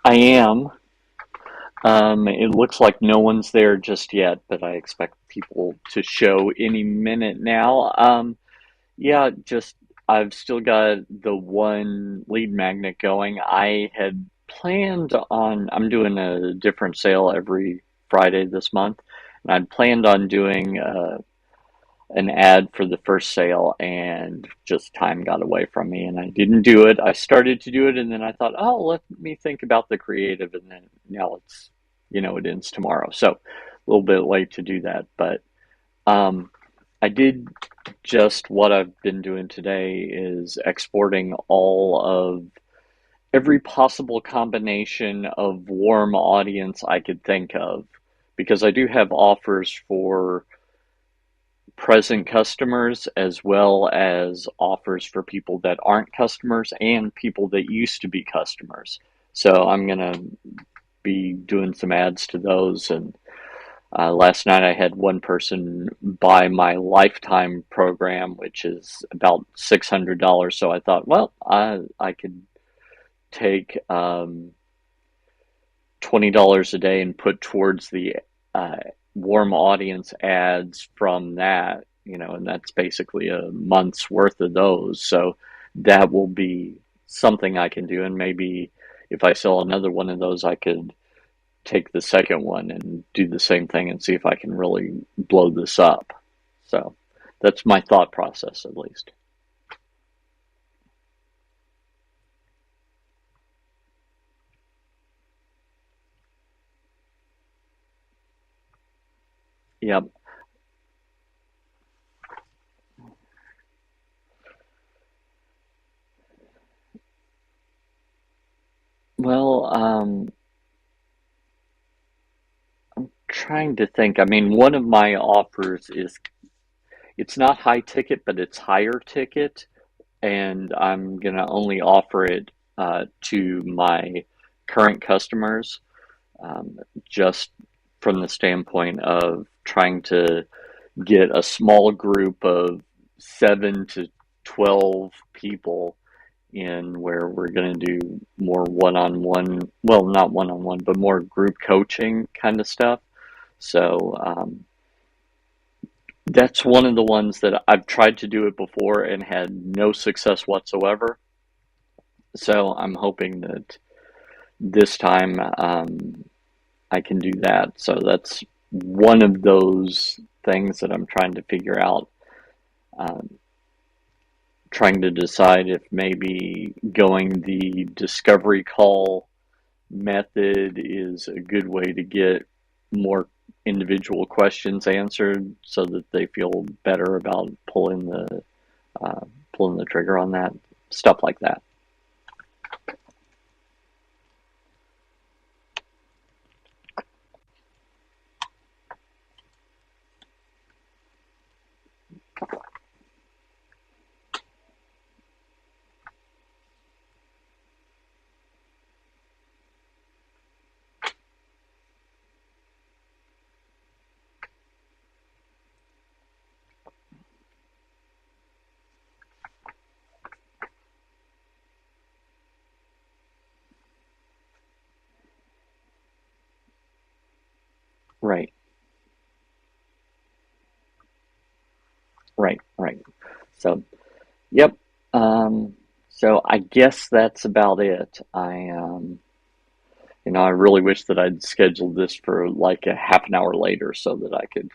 I am. It looks like no one's there just yet, but I expect people to show any minute now. Yeah, just I've still got the one lead magnet going. I had planned on, I'm doing a different sale every Friday this month, and I'd planned on doing an ad for the first sale, and just time got away from me and I didn't do it. I started to do it, and then I thought, oh, let me think about the creative, and then now it ends tomorrow. So a little bit late to do that, but I did just what I've been doing today is exporting all of every possible combination of warm audience I could think of, because I do have offers for present customers as well as offers for people that aren't customers and people that used to be customers. So I'm going to be doing some ads to those. And last night I had one person buy my lifetime program, which is about $600. So I thought, well, I could take $20 a day and put towards the warm audience ads from that, and that's basically a month's worth of those. So that will be something I can do. And maybe if I sell another one of those, I could take the second one and do the same thing and see if I can really blow this up. So that's my thought process, at least. Yep. Well, trying to think. I mean, one of my offers is it's not high ticket, but it's higher ticket, and I'm gonna only offer it to my current customers, just from the standpoint of trying to get a small group of 7 to 12 people in where we're going to do more one-on-one, well, not one-on-one, but more group coaching kind of stuff. So that's one of the ones that I've tried to do it before and had no success whatsoever. So I'm hoping that this time I can do that. So that's one of those things that I'm trying to figure out. Um, Trying to decide if maybe going the discovery call method is a good way to get more individual questions answered so that they feel better about uh, pulling the trigger on that, stuff like that. Right, right. So, yep. Um, so I guess that's about it. I really wish that I'd scheduled this for like a half an hour later so that I could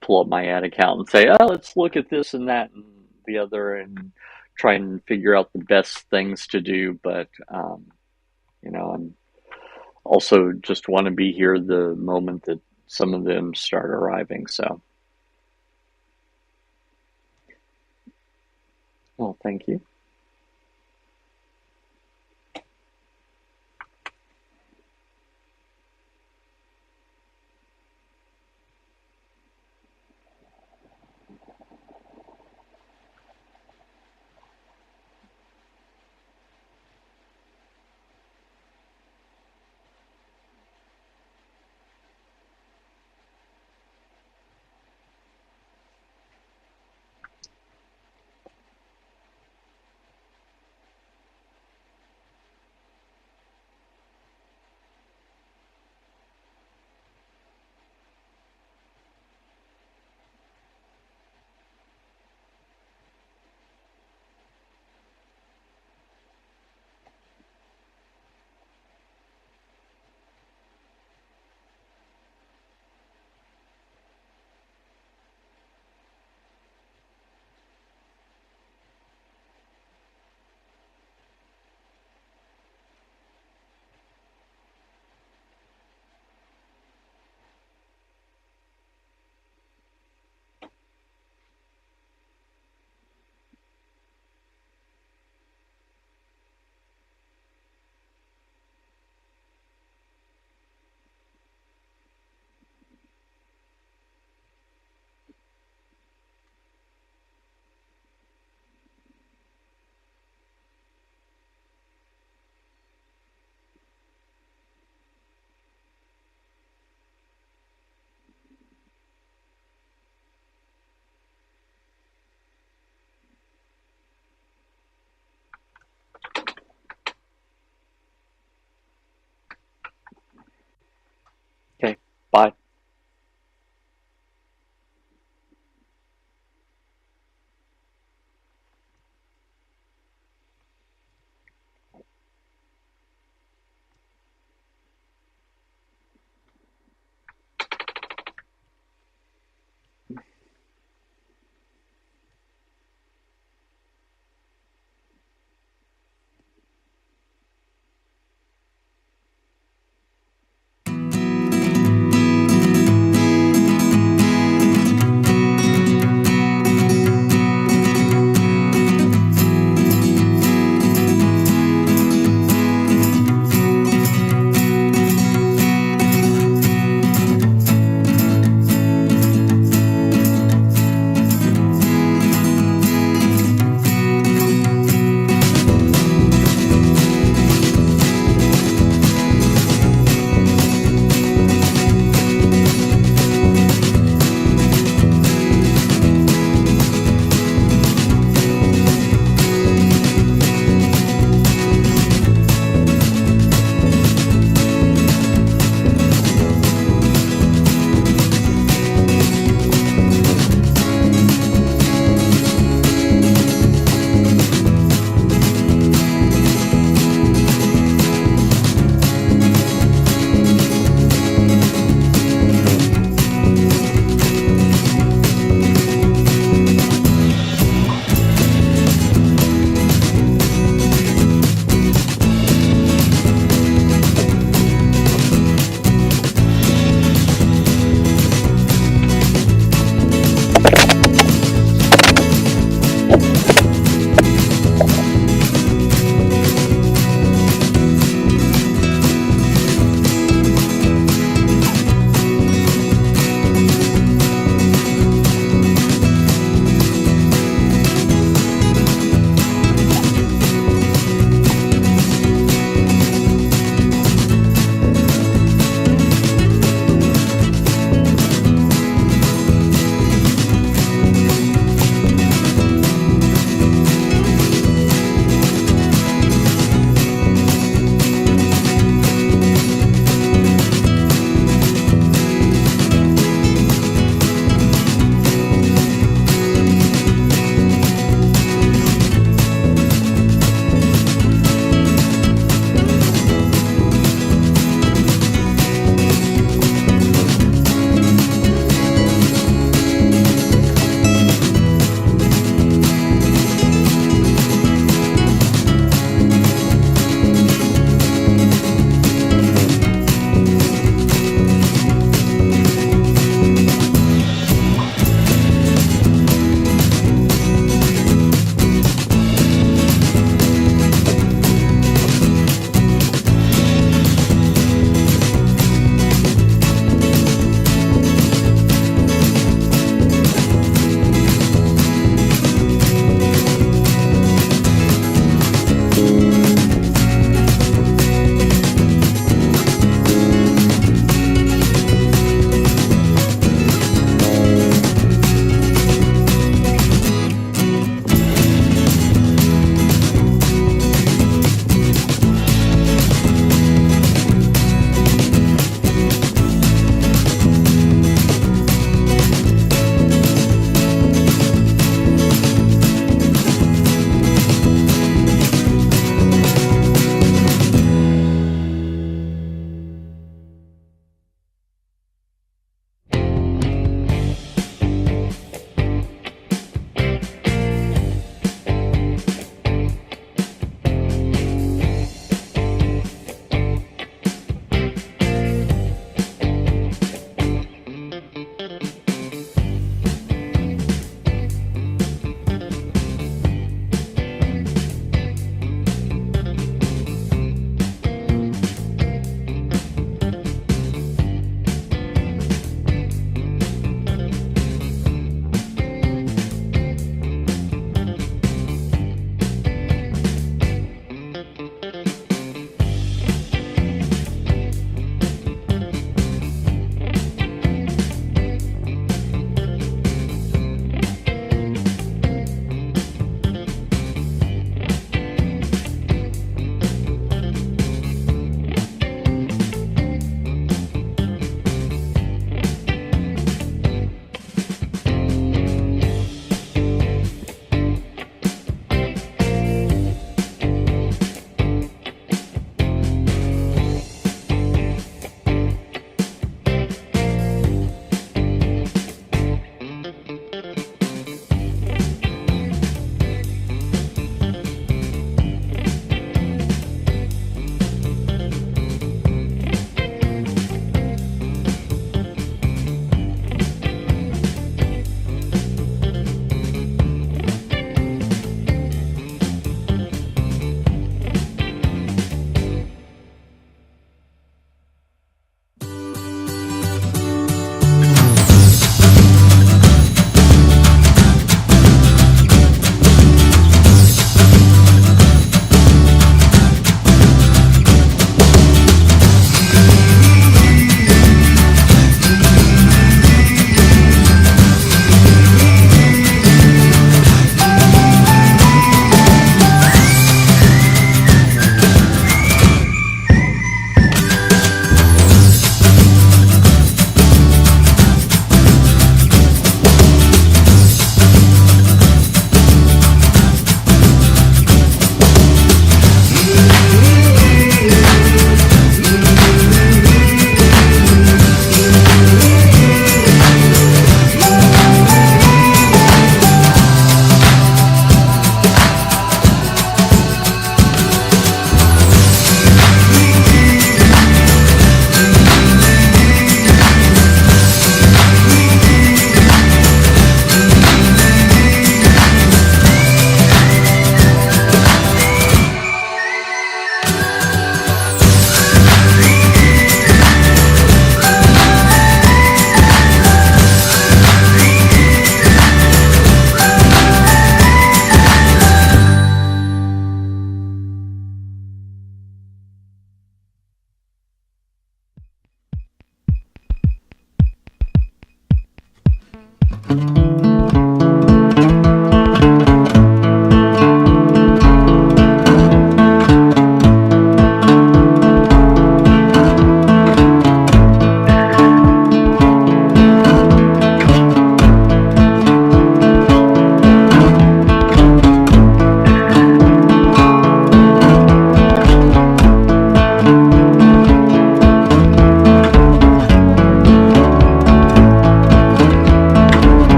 pull up my ad account and say, oh, let's look at this and that and the other and try and figure out the best things to do. But, I'm also just want to be here the moment that some of them start arriving. So, well, thank you. Okay, bye.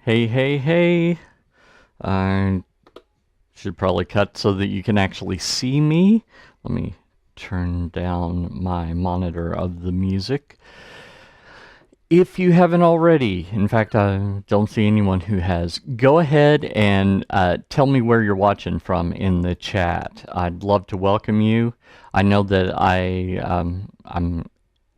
Hey, hey, hey. I should probably cut so that you can actually see me. Let me turn down my monitor of the music. If you haven't already, in fact, I don't see anyone who has, go ahead and tell me where you're watching from in the chat. I'd love to welcome you. I know that I'm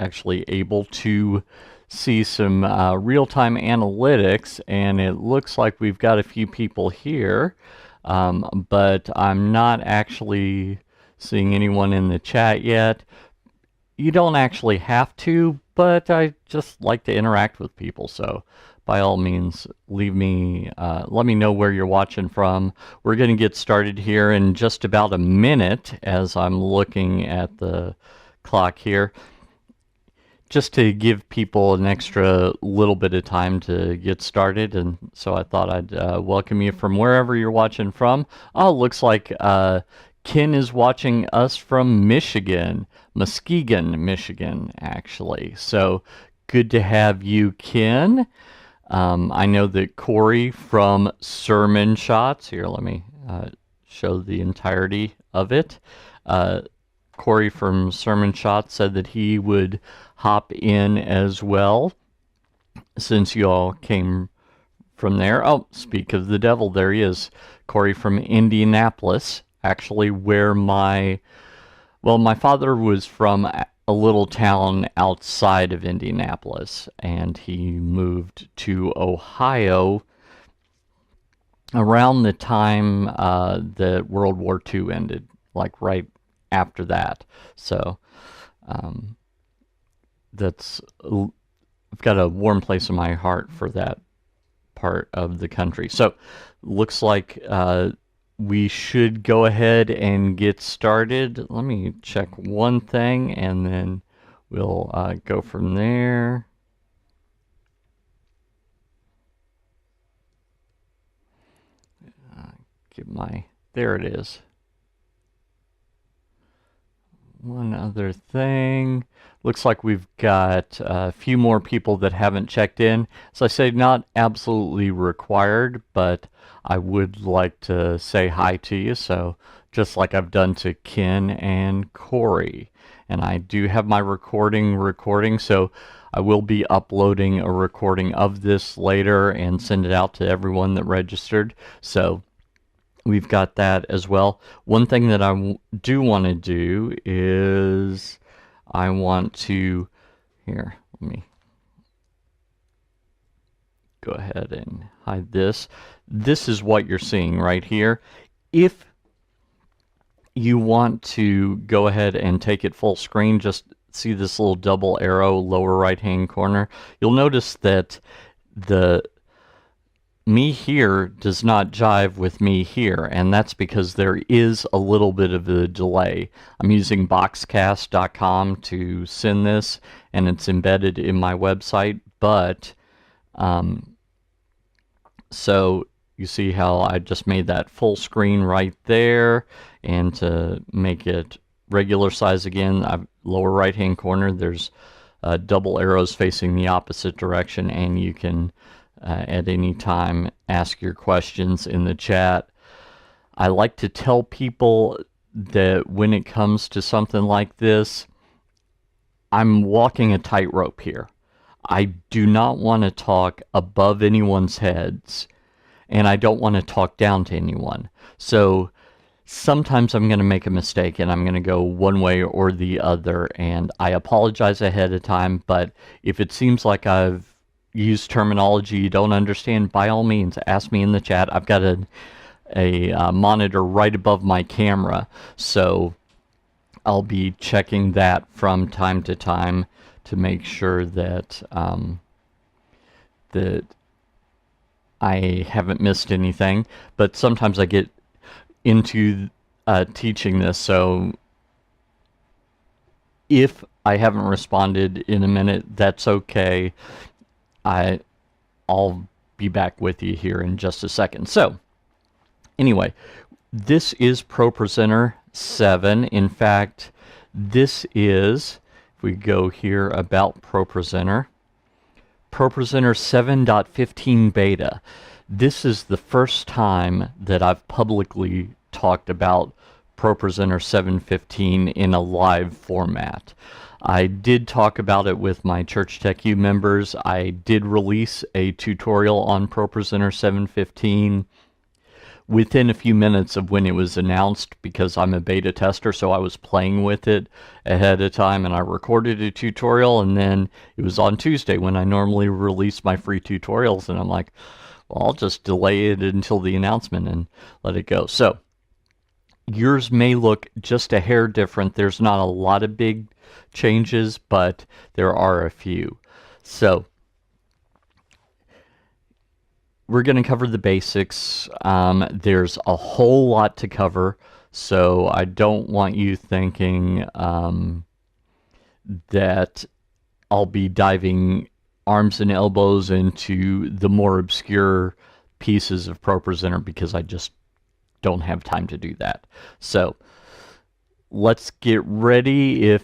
actually able to see some real-time analytics, and it looks like we've got a few people here, but I'm not actually seeing anyone in the chat yet. You don't actually have to, but I just like to interact with people. So by all means, let me know where you're watching from. We're going to get started here in just about a minute as I'm looking at the clock here, just to give people an extra little bit of time to get started. And so I thought I'd welcome you from wherever you're watching from. Oh, looks like Ken is watching us from Michigan. Muskegon, Michigan, actually. So good to have you, Ken. I know that Corey from Sermon Shots, here, let me show the entirety of it. Corey from Sermon Shots said that he would hop in as well, since you all came from there. Oh, speak of the devil, there he is. Corey from Indianapolis, actually where my father was from a little town outside of Indianapolis, and he moved to Ohio around the time that World War II ended, like right after that. So I've got a warm place in my heart for that part of the country. So looks like we should go ahead and get started. Let me check one thing and then we'll go from there. There it is. One other thing. Looks like we've got a few more people that haven't checked in. As I say, not absolutely required, but I would like to say hi to you. So just like I've done to Ken and Corey. And I do have my recording, so I will be uploading a recording of this later and send it out to everyone that registered. So we've got that as well. One thing that I do want to do is I want to, here, let me go ahead and hide this. This is what you're seeing right here. If you want to go ahead and take it full screen, just see this little double arrow lower right hand corner. You'll notice that the me here does not jive with me here, and that's because there is a little bit of a delay. I'm using boxcast.com to send this, and it's embedded in my website, but so you see how I just made that full screen right there, and to make it regular size again, lower right hand corner, there's double arrows facing the opposite direction, and you can at any time ask your questions in the chat. I like to tell people that when it comes to something like this, I'm walking a tightrope here. I do not want to talk above anyone's heads, and I don't want to talk down to anyone. So sometimes I'm going to make a mistake and I'm going to go one way or the other, and I apologize ahead of time. But if it seems like I've used terminology you don't understand, by all means ask me in the chat. I've got a monitor right above my camera, so I'll be checking that from time to time to make sure that that I haven't missed anything. But sometimes I get into teaching this, so if I haven't responded in a minute, that's okay. I'll be back with you here in just a second. So anyway, this is ProPresenter 7. In fact, this is, if we go here about ProPresenter, ProPresenter 7.15 beta. This is the first time that I've publicly talked about ProPresenter 7.15 in a live format. I did talk about it with my Church Tech U members. I did release a tutorial on ProPresenter 7.15 within a few minutes of when it was announced, because I'm a beta tester, so I was playing with it ahead of time, and I recorded a tutorial, and then it was on Tuesday when I normally release my free tutorials, and I'm like, well, I'll just delay it until the announcement and let it go. So yours may look just a hair different. There's not a lot of big changes, but there are a few. So we're going to cover the basics. There's a whole lot to cover, so I don't want you thinking that I'll be diving arms and elbows into the more obscure pieces of ProPresenter, because I just don't have time to do that. So let's get ready. If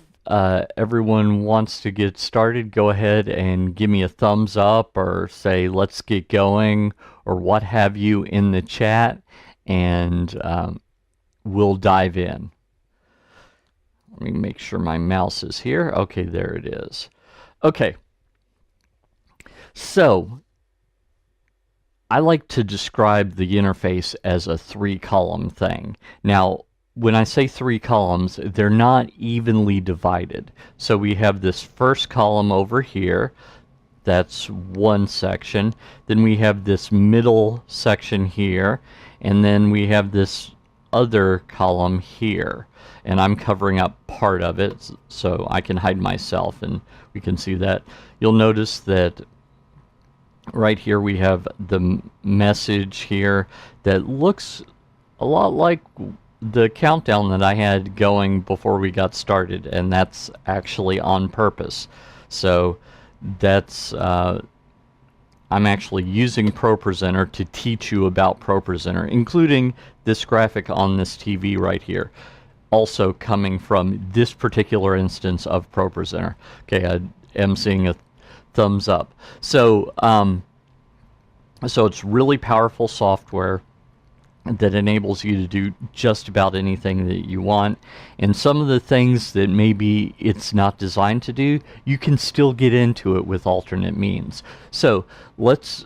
everyone wants to get started, go ahead and give me a thumbs up, or say let's get going, or what have you in the chat, and we'll dive in. Let me make sure my mouse is here. Okay, there it is. Okay, so I like to describe the interface as a 3-column thing. Now, when I say 3 columns, they're not evenly divided. So we have this first column over here. That's one section. Then we have this middle section here. And then we have this other column here. And I'm covering up part of it, so I can hide myself, and we can see that. You'll notice that right here we have the message here that looks a lot like the countdown that I had going before we got started, and that's actually on purpose. So that's I'm actually using ProPresenter to teach you about ProPresenter, including this graphic on this TV right here, also coming from this particular instance of ProPresenter. Okay, I am seeing a thumbs up. So so it's really powerful software that enables you to do just about anything that you want. And some of the things that maybe it's not designed to do, you can still get into it with alternate means. So let's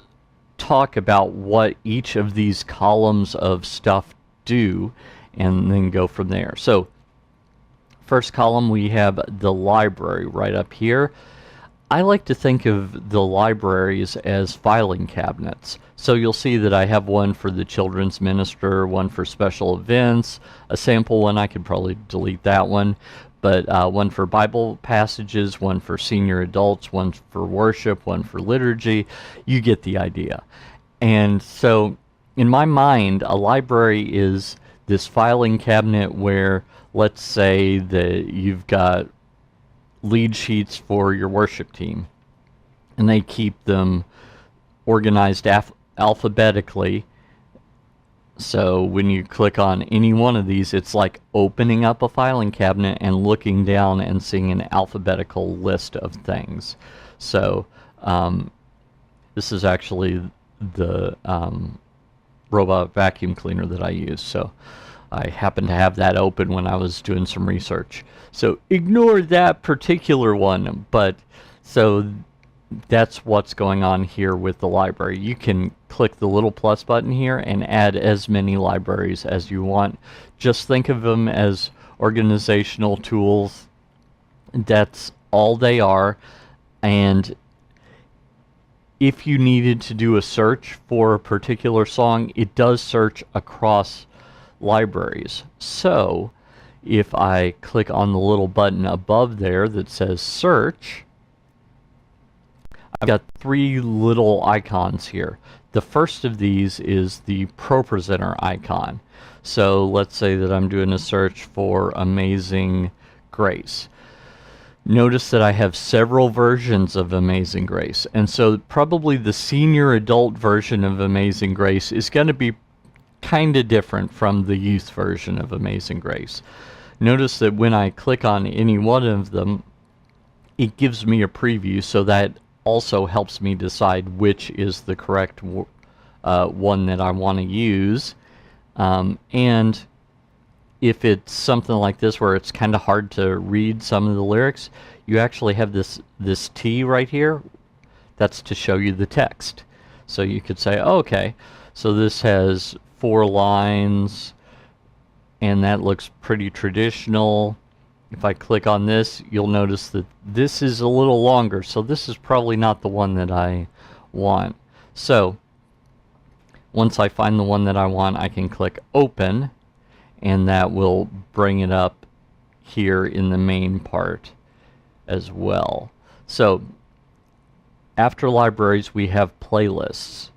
talk about what each of these columns of stuff do, and then go from there. So first column, we have the library right up here. I like to think of the libraries as filing cabinets. So you'll see that I have one for the children's minister, one for special events, a sample one. I could probably delete that one, but one for Bible passages, one for senior adults, one for worship, one for liturgy. You get the idea. And so in my mind, a library is this filing cabinet where, let's say that you've got lead sheets for your worship team, and they keep them organized alphabetically. So when you click on any one of these, it's like opening up a filing cabinet and looking down and seeing an alphabetical list of things. So this is actually the robot vacuum cleaner that I use. So I happened to have that open when I was doing some research. So ignore that particular one, but so that's what's going on here with the library. You can click the little plus button here and add as many libraries as you want. Just think of them as organizational tools. That's all they are. And if you needed to do a search for a particular song, it does search across libraries. So if I click on the little button above there that says search, I've got 3 little icons here. The first of these is the ProPresenter icon. So let's say that I'm doing a search for Amazing Grace. Notice that I have several versions of Amazing Grace, and so probably the senior adult version of Amazing Grace is going to be kind of different from the youth version of Amazing Grace. Notice that when I click on any one of them, it gives me a preview, so that also helps me decide which is the correct one that I want to use. And if it's something like this where it's kind of hard to read some of the lyrics, you actually have this T right here. That's to show you the text. So you could say, oh, okay, so this has 4 lines, and that looks pretty traditional. If I click on this, you'll notice that this is a little longer, so this is probably not the one that I want. So once I find the one that I want, I can click open, and that will bring it up here in the main part as well. So after libraries, we have playlists.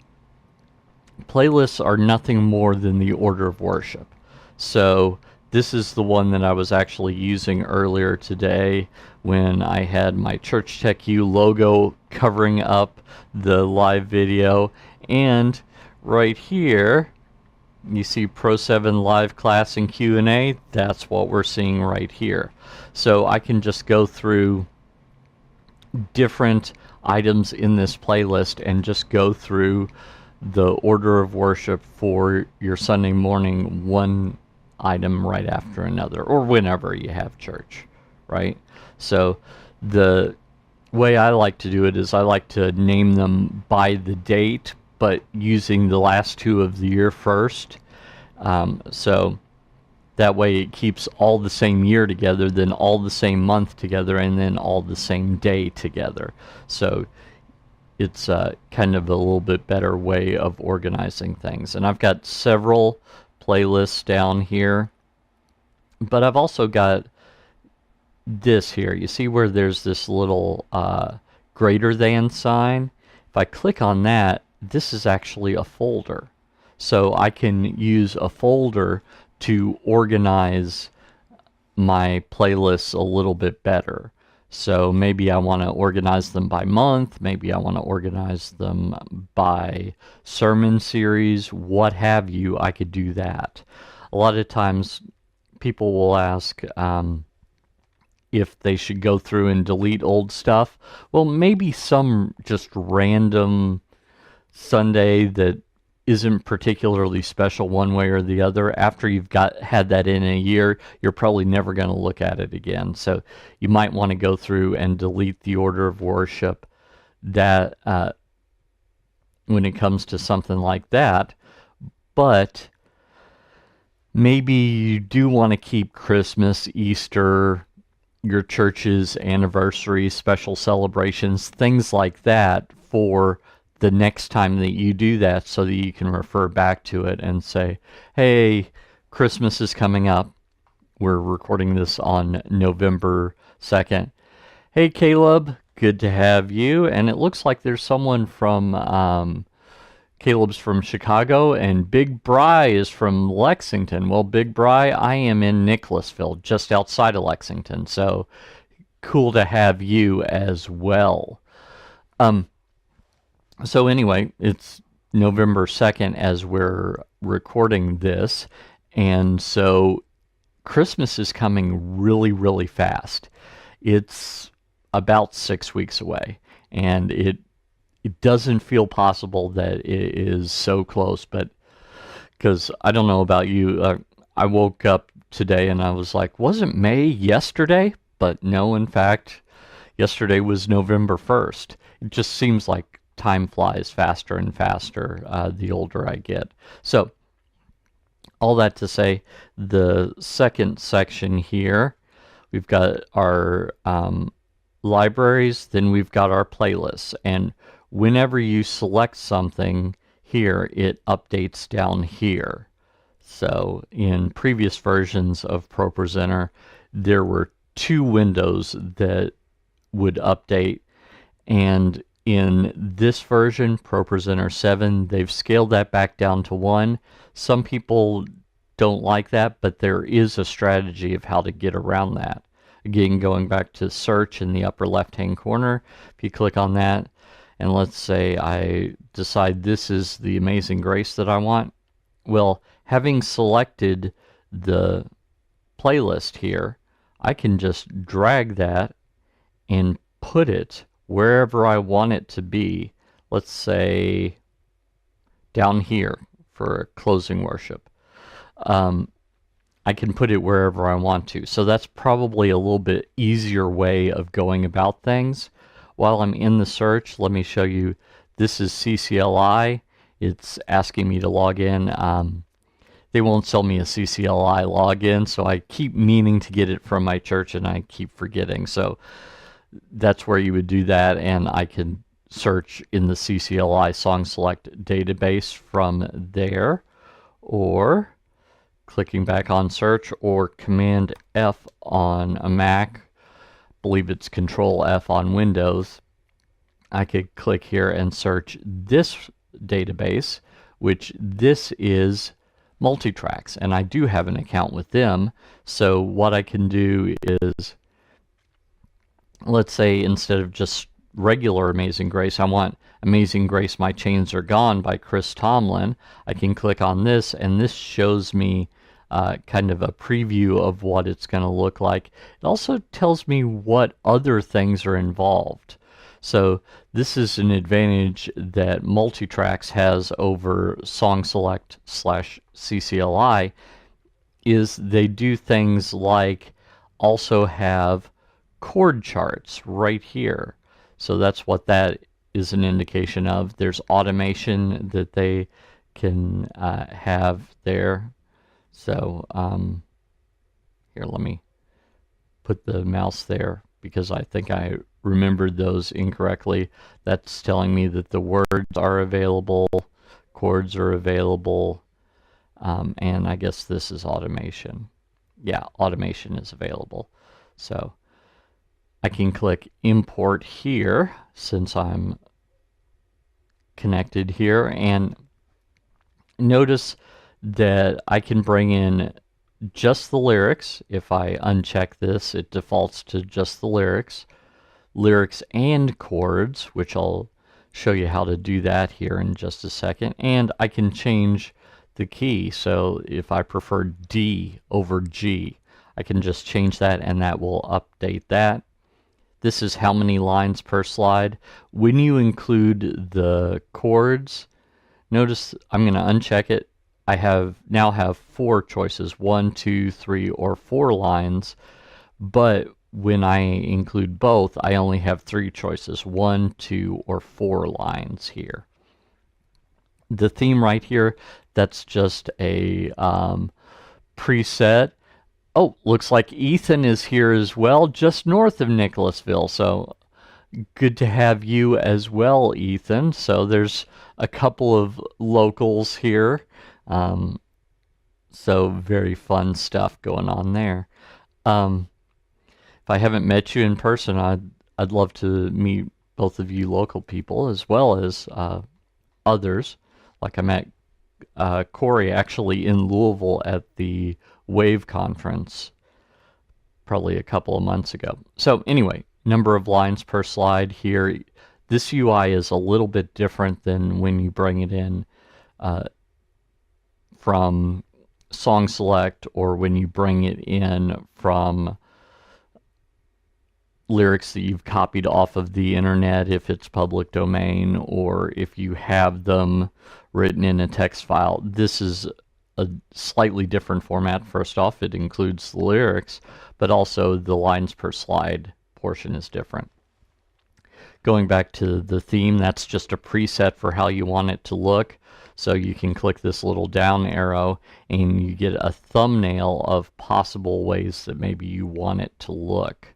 Playlists are nothing more than the order of worship. So this is the one that I was actually using earlier today when I had my Church Tech U logo covering up the live video. And right here, you see Pro 7 live class and Q&A. That's what we're seeing right here. So I can just go through different items in this playlist and just go through the order of worship for your Sunday morning, one item right after another, or whenever you have church, right? So the way I like to do it is I like to name them by the date, but using the last 2 of the year first. So that way it keeps all the same year together, then all the same month together, and then all the same day together. So it's kind of a little bit better way of organizing things. And I've got several playlists down here, but I've also got this here. You see where there's this little greater than sign? If I click on that, this is actually a folder. So I can use a folder to organize my playlists a little bit better. So maybe I want to organize them by month, maybe I want to organize them by sermon series, what have you. I could do that. A lot of times people will ask if they should go through and delete old stuff. Well, maybe some just random Sunday that isn't particularly special one way or the other. After you've had that in a year, you're probably never going to look at it again. So you might want to go through and delete the order of worship that when it comes to something like that. But maybe you do want to keep Christmas, Easter, your church's anniversary, special celebrations, things like that for the next time that you do that, so that you can refer back to it and say, hey, Christmas is coming up. We're recording this on November 2nd. Hey, Caleb, good to have you. And it looks like there's someone from, Caleb's from Chicago, and Big Bry is from Lexington. Well, Big Bry, I am in Nicholasville, just outside of Lexington. So cool to have you as well. So anyway, it's November 2nd as we're recording this, and so Christmas is coming really, really fast. It's about 6 weeks away, and it doesn't feel possible that it is so close, but because I don't know about you, I woke up today and I was like, wasn't May yesterday? But no, in fact, yesterday was November 1st. It just seems like time flies faster and faster the older I get. So all that to say, the second section here, we've got our libraries, then we've got our playlists. And whenever you select something here, it updates down here. So in previous versions of ProPresenter, there were 2 windows that would update, and in this version, ProPresenter 7, they've scaled that back down to 1. Some people don't like that, but there is a strategy of how to get around that. Again, going back to search in the upper left-hand corner, if you click on that, and let's say I decide this is the Amazing Grace that I want, well, having selected the playlist here, I can just drag that and put it wherever I want it to be. Let's say down here for closing worship. I can put it wherever I want to. So that's probably a little bit easier way of going about things. While I'm in the search, let me show you. This is CCLI. It's asking me to log in. They won't sell me a CCLI login, so I keep meaning to get it from my church and I keep forgetting. So that's where you would do that, and I can search in the CCLI Song Select database from there, or clicking back on search, or Command F on a Mac, I believe it's Control F on Windows. I could click here and search this database, which this is Multitracks, and I do have an account with them. So what I can do is, let's say instead of just regular Amazing Grace, I want Amazing Grace My Chains Are Gone by Chris Tomlin. I can click on this, and this shows me kind of a preview of what it's going to look like. It also tells me what other things are involved. So this is an advantage that Multitracks has over Song Select / CCLI, is they do things like also have chord charts right here. So that's what that is an indication of. There's automation that they can have there. So here, let me put the mouse there because I think I remembered those incorrectly. That's telling me that the words are available, chords are available, and I guess this is automation. Yeah, automation is available. So I can click import here since I'm connected here, and notice that I can bring in just the lyrics. If I uncheck this, it defaults to just the lyrics and chords, which I'll show you how to do that here in just a second. And I can change the key. So if I prefer D over G, I can just change that, and that will update that. This is how many lines per slide. When you include the chords, notice I'm going to uncheck it. I now have 4 choices, 1, 2, 3, or 4 lines, but when I include both, I only have 3 choices, 1, 2, or 4 lines here. The theme right here, that's just a preset. Oh, looks like Ethan is here as well, just north of Nicholasville. So good to have you as well, Ethan. So there's a couple of locals here. So very fun stuff going on there. If I haven't met you in person, I'd love to meet both of you local people as well as others. Like I met Corey actually in Louisville at the Wave conference probably a couple of months ago. So anyway, number of lines per slide here. This UI is a little bit different than when you bring it in from Song Select, or when you bring it in from lyrics that you've copied off of the internet, if it's public domain, or if you have them written in a text file. This is a slightly different format. First off, it includes the lyrics, but also the lines per slide portion is different. Going back to the theme, that's just a preset for how you want it to look. So you can click this little down arrow and you get a thumbnail of possible ways that maybe you want it to look.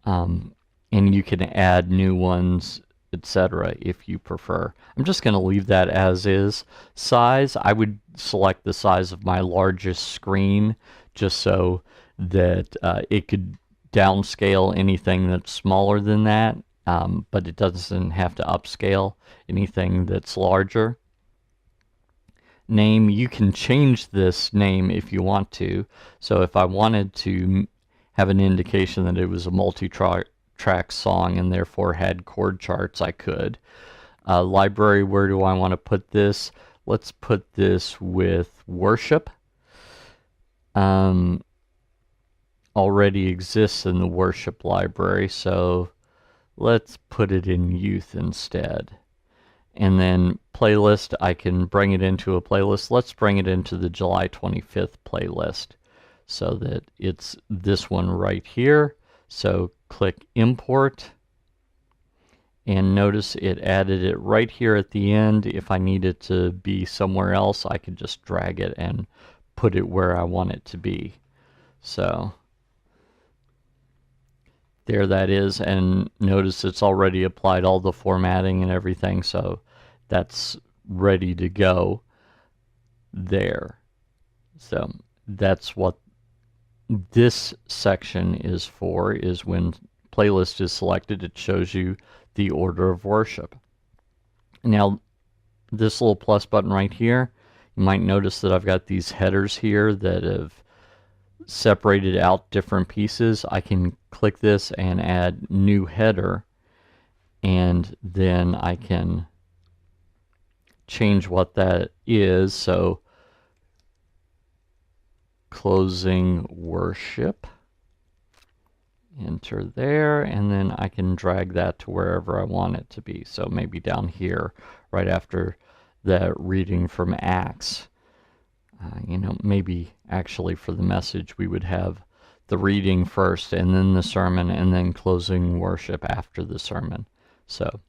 And you can add new ones, etc. if you prefer. I'm just going to leave that as is. Size, I would select the size of my largest screen just so that it could downscale anything that's smaller than that, but it doesn't have to upscale anything that's larger. Name, you can change this name if you want to. So if I wanted to have an indication that it was a multi-track song and therefore had chord charts, I could. Library, where do I want to put this? Let's put this with worship. Already exists in the worship library, so let's put it in youth instead. And then playlist, I can bring it into a playlist. Let's bring it into the July 25th playlist so that it's this one right here. So click import, and notice it added it right here at the end. If I need it to be somewhere else, I can just drag it and put it where I want it to be. So there that is, and notice it's already applied all the formatting and everything, so that's ready to go there. So that's what this section is for, is when playlist is selected, it shows you the order of worship. Now, this little plus button right here, you might notice that I've got these headers here that have separated out different pieces. I can click this and add new header, and then I can change what that is. So closing worship, enter there, and then I can drag that to wherever I want it to be. So maybe down here right after the reading from Acts. Maybe actually for the message we would have the reading first and then the sermon and then closing worship after the sermon. So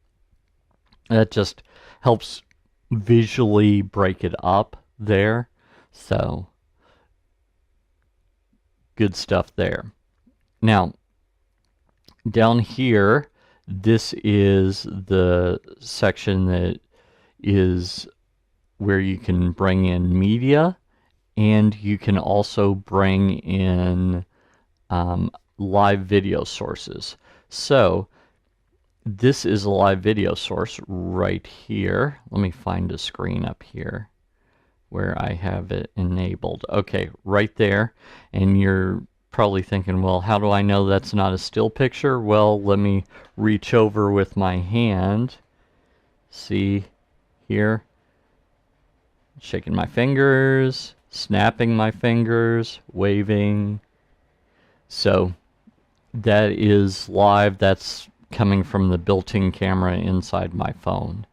that just helps visually break it up there. So good stuff there. Now, down here, this is the section that is where you can bring in media, and you can also bring in live video sources. So this is a live video source right here. Let me find a screen up here where I have it enabled. Okay, right there. And you're probably thinking, well, how do I know that's not a still picture? Well, let me reach over with my hand. See here? Shaking my fingers, snapping my fingers, waving. So that is live. That's coming from the built-in camera inside my phone.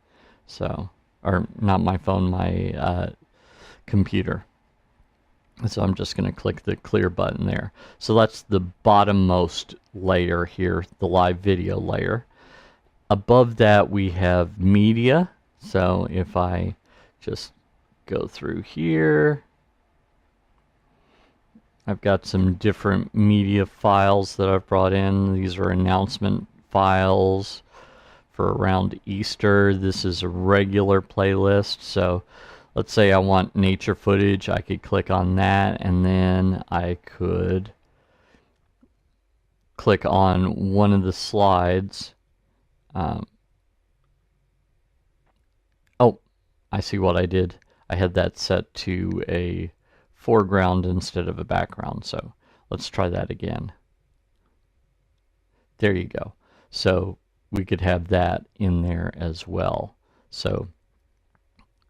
So, or not my phone, my computer. So I'm just going to click the clear button there. So that's the bottommost layer here, the live video layer. Above that we have media. So if I just go through here, I've got some different media files that I've brought in. These are announcement files for around Easter. This is a regular playlist. So let's say I want nature footage. I could click on that, and then I could click on one of the slides. Oh, I see what I did. I had that set to a foreground instead of a background. So let's try that again. There you go. So we could have that in there as well. So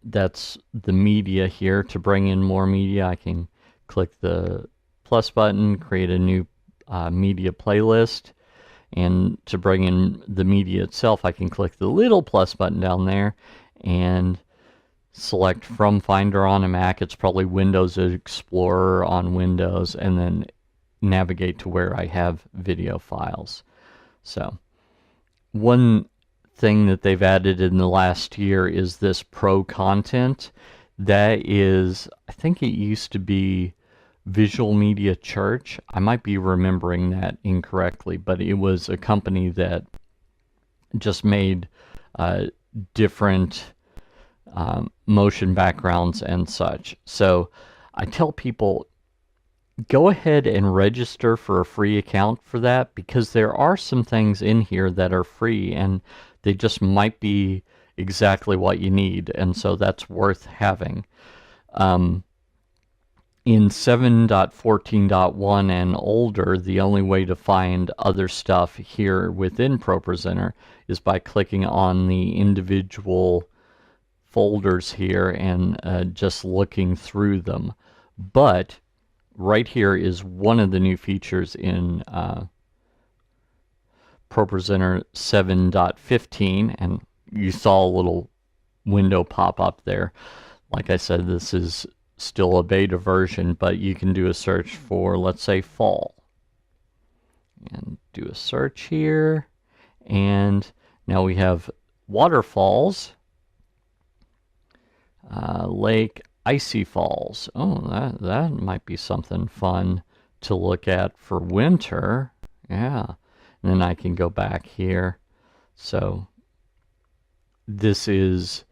that's the media here. To bring in more media, I can click the plus button, create a new media playlist. And to bring in the media itself, I can click the little plus button down there and select from Finder on a Mac. It's probably Windows Explorer on Windows, and then navigate to where I have video files. So one thing that they've added in the last year is this Pro Content. That is, I think it used to be Visual Media Church. I might be remembering that incorrectly, but it was a company that just made different motion backgrounds and such. So I tell people, go ahead and register for a free account for that, because there are some things in here that are free and they just might be exactly what you need, and so that's worth having. In 7.14.1 and older, the only way to find other stuff here within ProPresenter is by clicking on the individual folders here and just looking through them. But right here is one of the new features in ProPresenter 7.15, and you saw a little window pop up there. Like I said, this is still a beta version, but you can do a search for, let's say, fall. And do a search here, and now we have waterfalls, lake, icy falls. Oh, that might be something fun to look at for winter. Yeah, and then I can go back here. So this is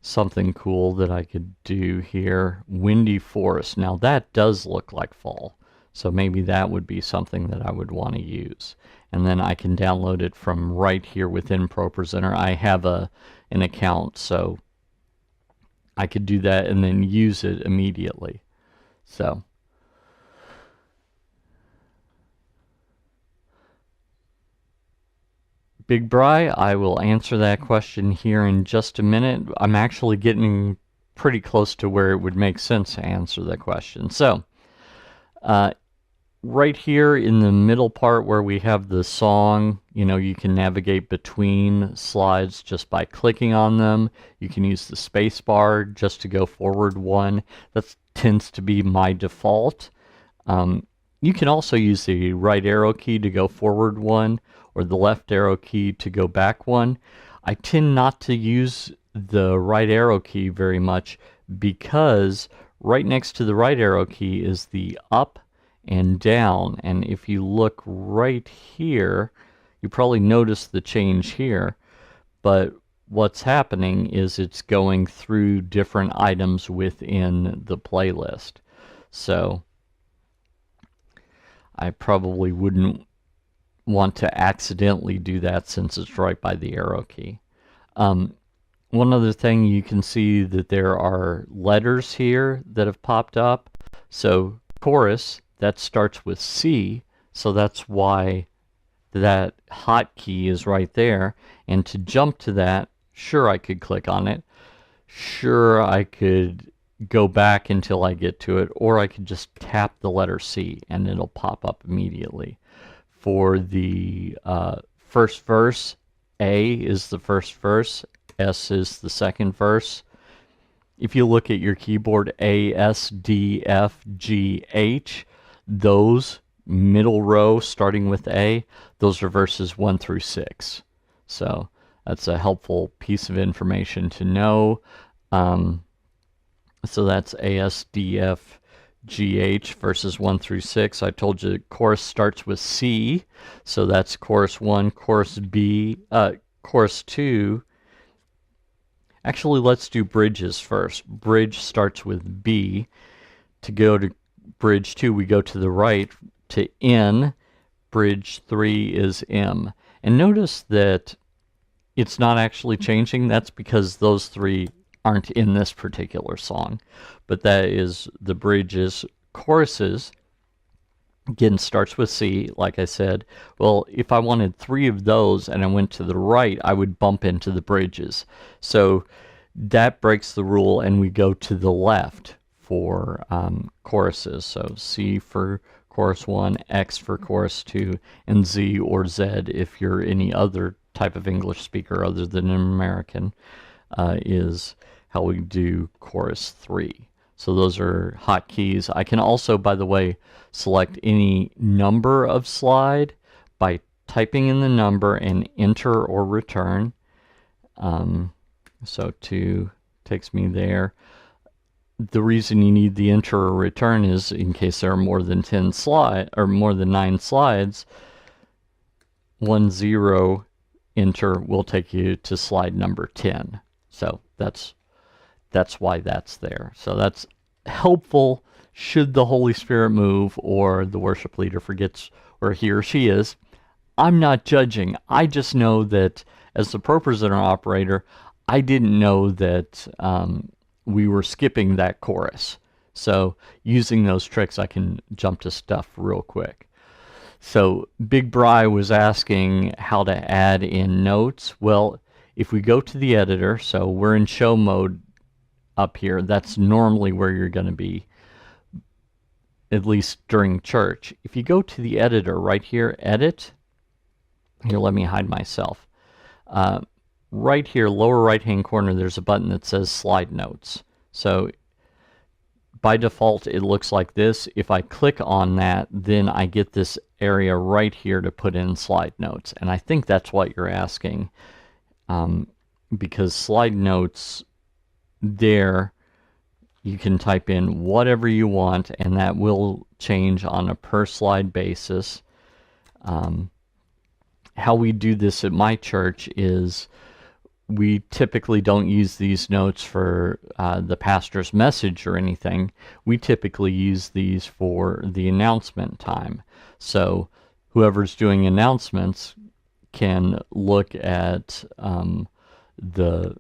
something cool that I could do here. Windy forest. Now that does look like fall. So maybe that would be something that I would want to use. And then I can download it from right here within ProPresenter. I have an account, so I could do that and then use it immediately. So Big Bri, I will answer that question here in just a minute. I'm actually getting pretty close to where it would make sense to answer that question. So right here in the middle part where we have the song, you can navigate between slides just by clicking on them. You can use the space bar just to go forward one. That tends to be my default. You can also use the right arrow key to go forward one, or the left arrow key to go back one. I tend not to use the right arrow key very much because right next to the right arrow key is the up and down, and if you look right here, you probably notice the change here, but what's happening is it's going through different items within the playlist. So I probably wouldn't want to accidentally do that since it's right by the arrow key. One other thing, you can see that there are letters here that have popped up. So chorus, that starts with C, so that's why that hotkey is right there. And to jump to that, sure, I could click on it. Sure, I could go back until I get to it, or I could just tap the letter C and it'll pop up immediately. For the first verse, A is the first verse, S is the second verse. If you look at your keyboard, A, S, D, F, G, H, those middle row starting with A, those are verses 1 through 6. So that's a helpful piece of information to know. So that's A, S, D, F, G, H, verses 1 through 6. I told you chorus starts with C, so that's chorus 1, chorus B, chorus 2. Actually, let's do bridges first. Bridge starts with B. To go to bridge 2, we go to the right to N. Bridge 3 is M. And notice that it's not actually changing. That's because those three aren't in this particular song. But that is the bridges. Choruses, again, starts with C, like I said. Well, if I wanted 3 of those and I went to the right, I would bump into the bridges. So that breaks the rule, and we go to the left for choruses. So C for chorus 1, X for chorus 2, and Z or Z if you're any other type of English speaker other than an American, is how we do chorus 3. So those are hotkeys. I can also, by the way, select any number of slide by typing in the number and enter or return. So 2 takes me there. The reason you need the enter or return is in case there are more than 10 slides or more than 9 slides. 1 0 enter will take you to slide number 10. So that's why that's there. So that's helpful should the Holy Spirit move or the worship leader forgets where he or she is. I'm not judging. I just know that as the ProPresenter operator, I didn't know that we were skipping that chorus. So using those tricks, I can jump to stuff real quick. So Big Bri was asking how to add in notes. Well, if we go to the editor, so we're in show mode up here, that's normally where you're going to be, at least during church. If you go to the editor right here, edit, Here, let me hide myself. Right here, lower right-hand corner, there's a button that says Slide Notes. So by default, it looks like this. If I click on that, then I get this area right here to put in slide notes. And I think that's what you're asking, because slide notes there, you can type in whatever you want, and that will change on a per slide basis. How we do this at my church is we typically don't use these notes for the pastor's message or anything. We typically use these for the announcement time. So whoever's doing announcements can look at the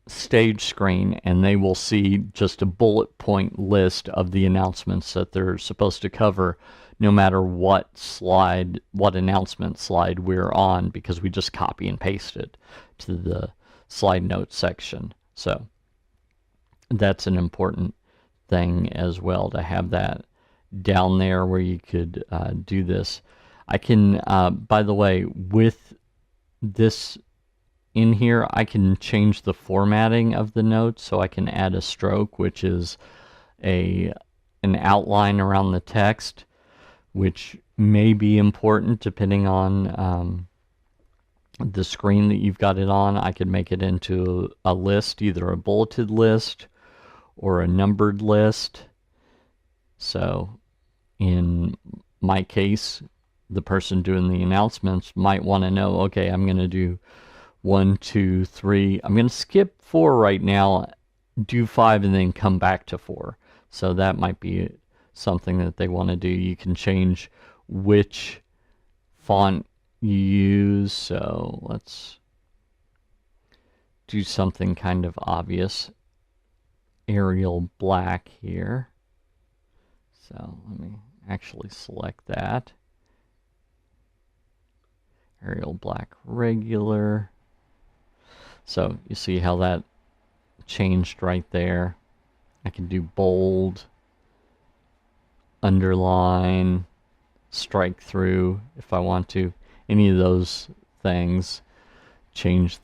stage screen, and they will see just a bullet point list of the announcements that they're supposed to cover, no matter what announcement slide we're on, because we just copy and paste it to the slide notes section. So that's an important thing as well, to have that down there where you could do this. I can, by the way, with this in here, I can change the formatting of the notes, so I can add a stroke, which is an outline around the text, which may be important depending on the screen that you've got it on. I could make it into a list, either a bulleted list or a numbered list. So in my case, the person doing the announcements might want to know, okay, I'm going to do 1, 2, 3. I'm going to skip 4 right now, do 5, and then come back to 4. So that might be something that they want to do. You can change which font you use. So let's do something kind of obvious. Arial black here. So let me actually select that. Arial black regular. So you see how that changed right there. I can do bold, underline, strike through if I want to. Any of those things. Change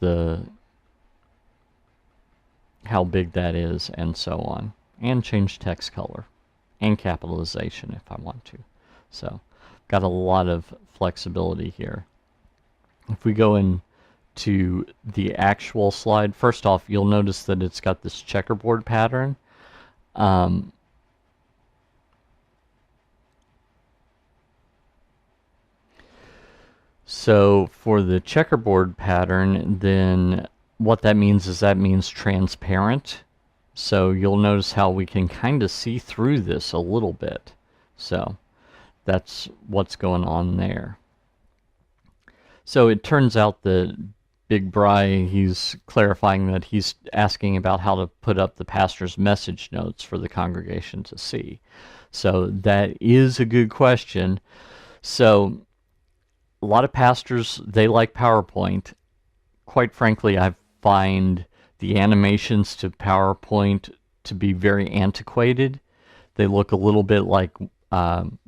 how big that is, and so on. And change text color and capitalization if I want to. So got a lot of flexibility here. If we go into the actual slide, first off, you'll notice that it's got this checkerboard pattern. So for the checkerboard pattern, then what that means is transparent. So you'll notice how we can kind of see through this a little bit. So that's what's going on there. So it turns out that Big Bry, he's clarifying that he's asking about how to put up the pastor's message notes for the congregation to see. So that is a good question. So a lot of pastors, they like PowerPoint. Quite frankly, I find the animations to PowerPoint to be very antiquated. They look a little bit like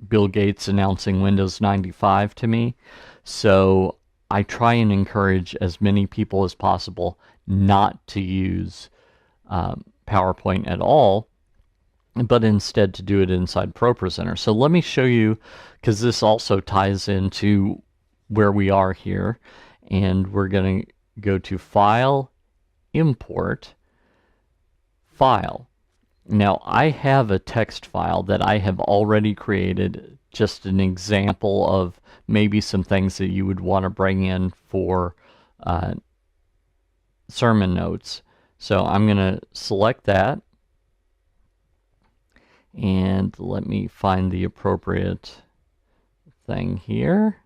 Bill Gates announcing Windows 95 to me. So I try and encourage as many people as possible not to use PowerPoint at all, but instead to do it inside ProPresenter. So let me show you, because this also ties into where we are here, and we're going to go to File, Import, File. Now I have a text file that I have already created, just an example of maybe some things that you would want to bring in for sermon notes. So I'm going to select that, and let me find the appropriate thing here.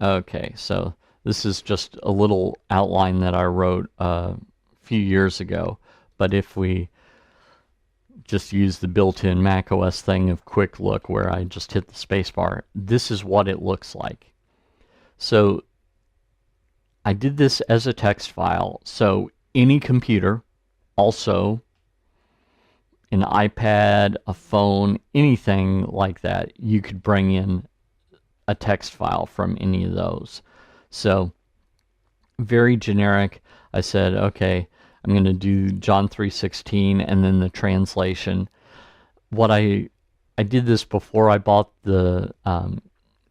Okay, so this is just a little outline that I wrote a few years ago, but if we just use the built-in macOS thing of Quick Look, where I just hit the spacebar, this is what it looks like. So I did this as a text file, so any computer, also an iPad, a phone, anything like that, you could bring in a text file from any of those. So very generic. I said, okay, I'm going to do John 3:16 and then the translation. What I did this before I bought the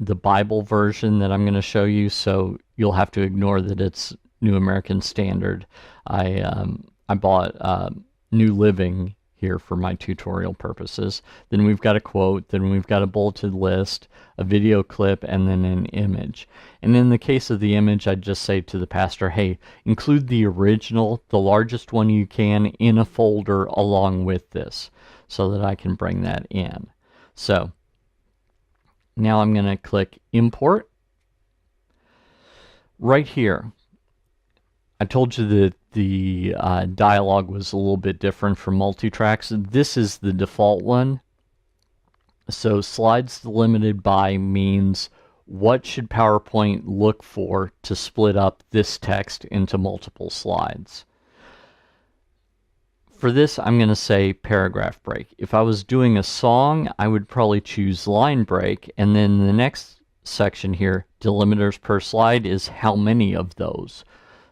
Bible version that I'm going to show you, so you'll have to ignore that it's New American Standard. I bought New Living here for my tutorial purposes. Then we've got a quote, then we've got a bulleted list, a video clip, and then an image. And in the case of the image, I'd just say to the pastor, hey, include the original, the largest one you can, in a folder along with this so that I can bring that in. So now I'm going to click import. Right here, I told you that the dialogue was a little bit different from multi-tracks. This is the default one. So slides delimited by means what should PowerPoint look for to split up this text into multiple slides. For this, I'm going to say paragraph break. If I was doing a song, I would probably choose line break, and then the next section here, delimiters per slide, is how many of those.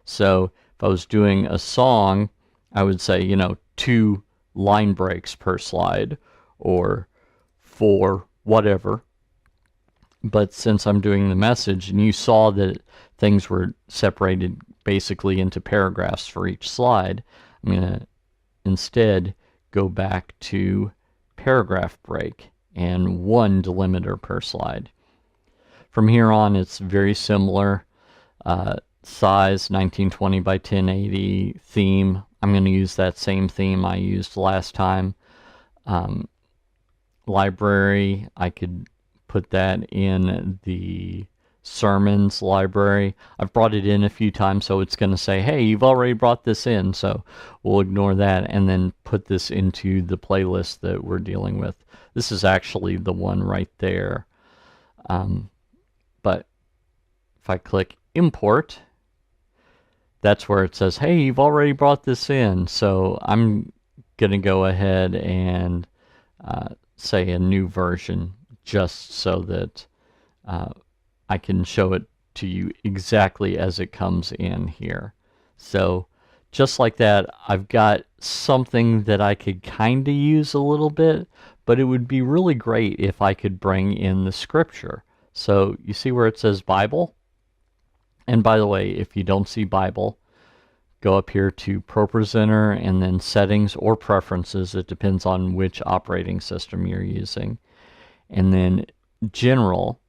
So if I was doing a song, I would say, 2 line breaks per slide, or 4 whatever. But since I'm doing the message, and you saw that things were separated basically into paragraphs for each slide, I'm going to instead go back to paragraph break and 1 delimiter per slide. From here on, it's very similar. Size 1920 by 1080. Theme, I'm going to use that same theme I used last time. Library, I could put that in the sermons library. I've brought it in a few times, so it's going to say, hey, you've already brought this in, so we'll ignore that and then put this into the playlist that we're dealing with. This is actually the one right there. But if I click import, that's where it says, hey, you've already brought this in. So I'm going to go ahead and say a new version just so that I can show it to you exactly as it comes in here. So just like that, I've got something that I could kind of use a little bit, but it would be really great if I could bring in the scripture. So you see where it says Bible? And by the way, if you don't see Bible, go up here to ProPresenter and then Settings or Preferences. It depends on which operating system you're using. And then General,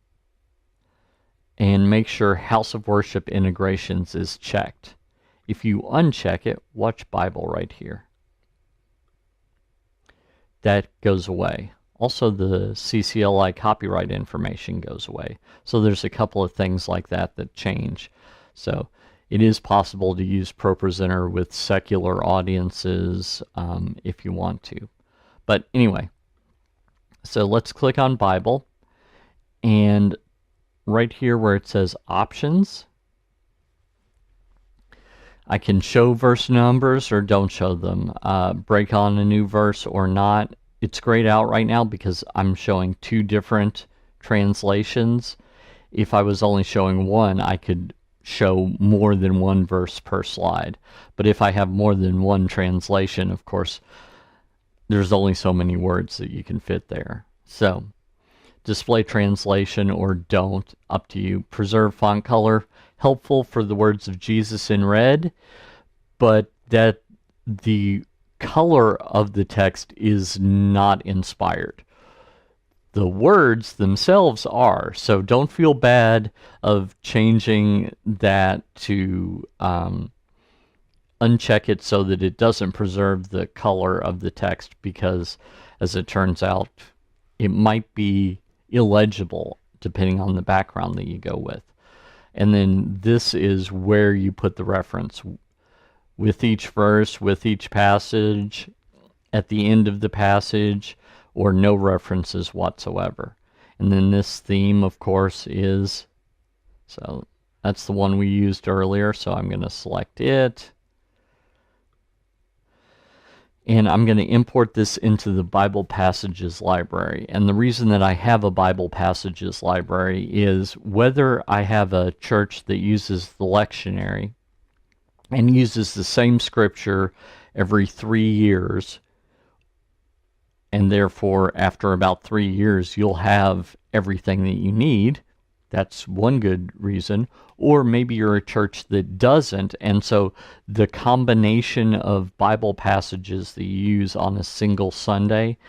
and make sure House of Worship Integrations is checked. If you uncheck it, watch Bible right here. That goes away. Also, the CCLI copyright information goes away. So there's a couple of things like that that change. So it is possible to use ProPresenter with secular audiences if you want to. But anyway, so let's click on Bible, and right here where it says Options, I can show verse numbers or don't show them, break on a new verse or not. It's grayed out right now because I'm showing 2 different translations. If I was only showing one, I could show more than 1 verse per slide. But if I have more than 1 translation, of course, there's only so many words that you can fit there. So display translation or don't, up to you. Preserve font color, helpful for the words of Jesus in red, but that the color of the text is not inspired. The words themselves are, so don't feel bad of changing that to uncheck it so that it doesn't preserve the color of the text, because as it turns out, it might be illegible depending on the background that you go with. And then this is where you put the reference with each verse, with each passage, at the end of the passage, or no references whatsoever. And then this theme, of course, is, so that's the one we used earlier, so I'm going to select it. and I'm going to import this into the Bible Passages library. And the reason that I have a Bible Passages library is whether I have a church that uses the lectionary and uses the same scripture every 3 years, and therefore after about 3 years you'll have everything that you need. That's one good reason. Or maybe you're a church that doesn't, and so the combination of Bible passages that you use on a single Sunday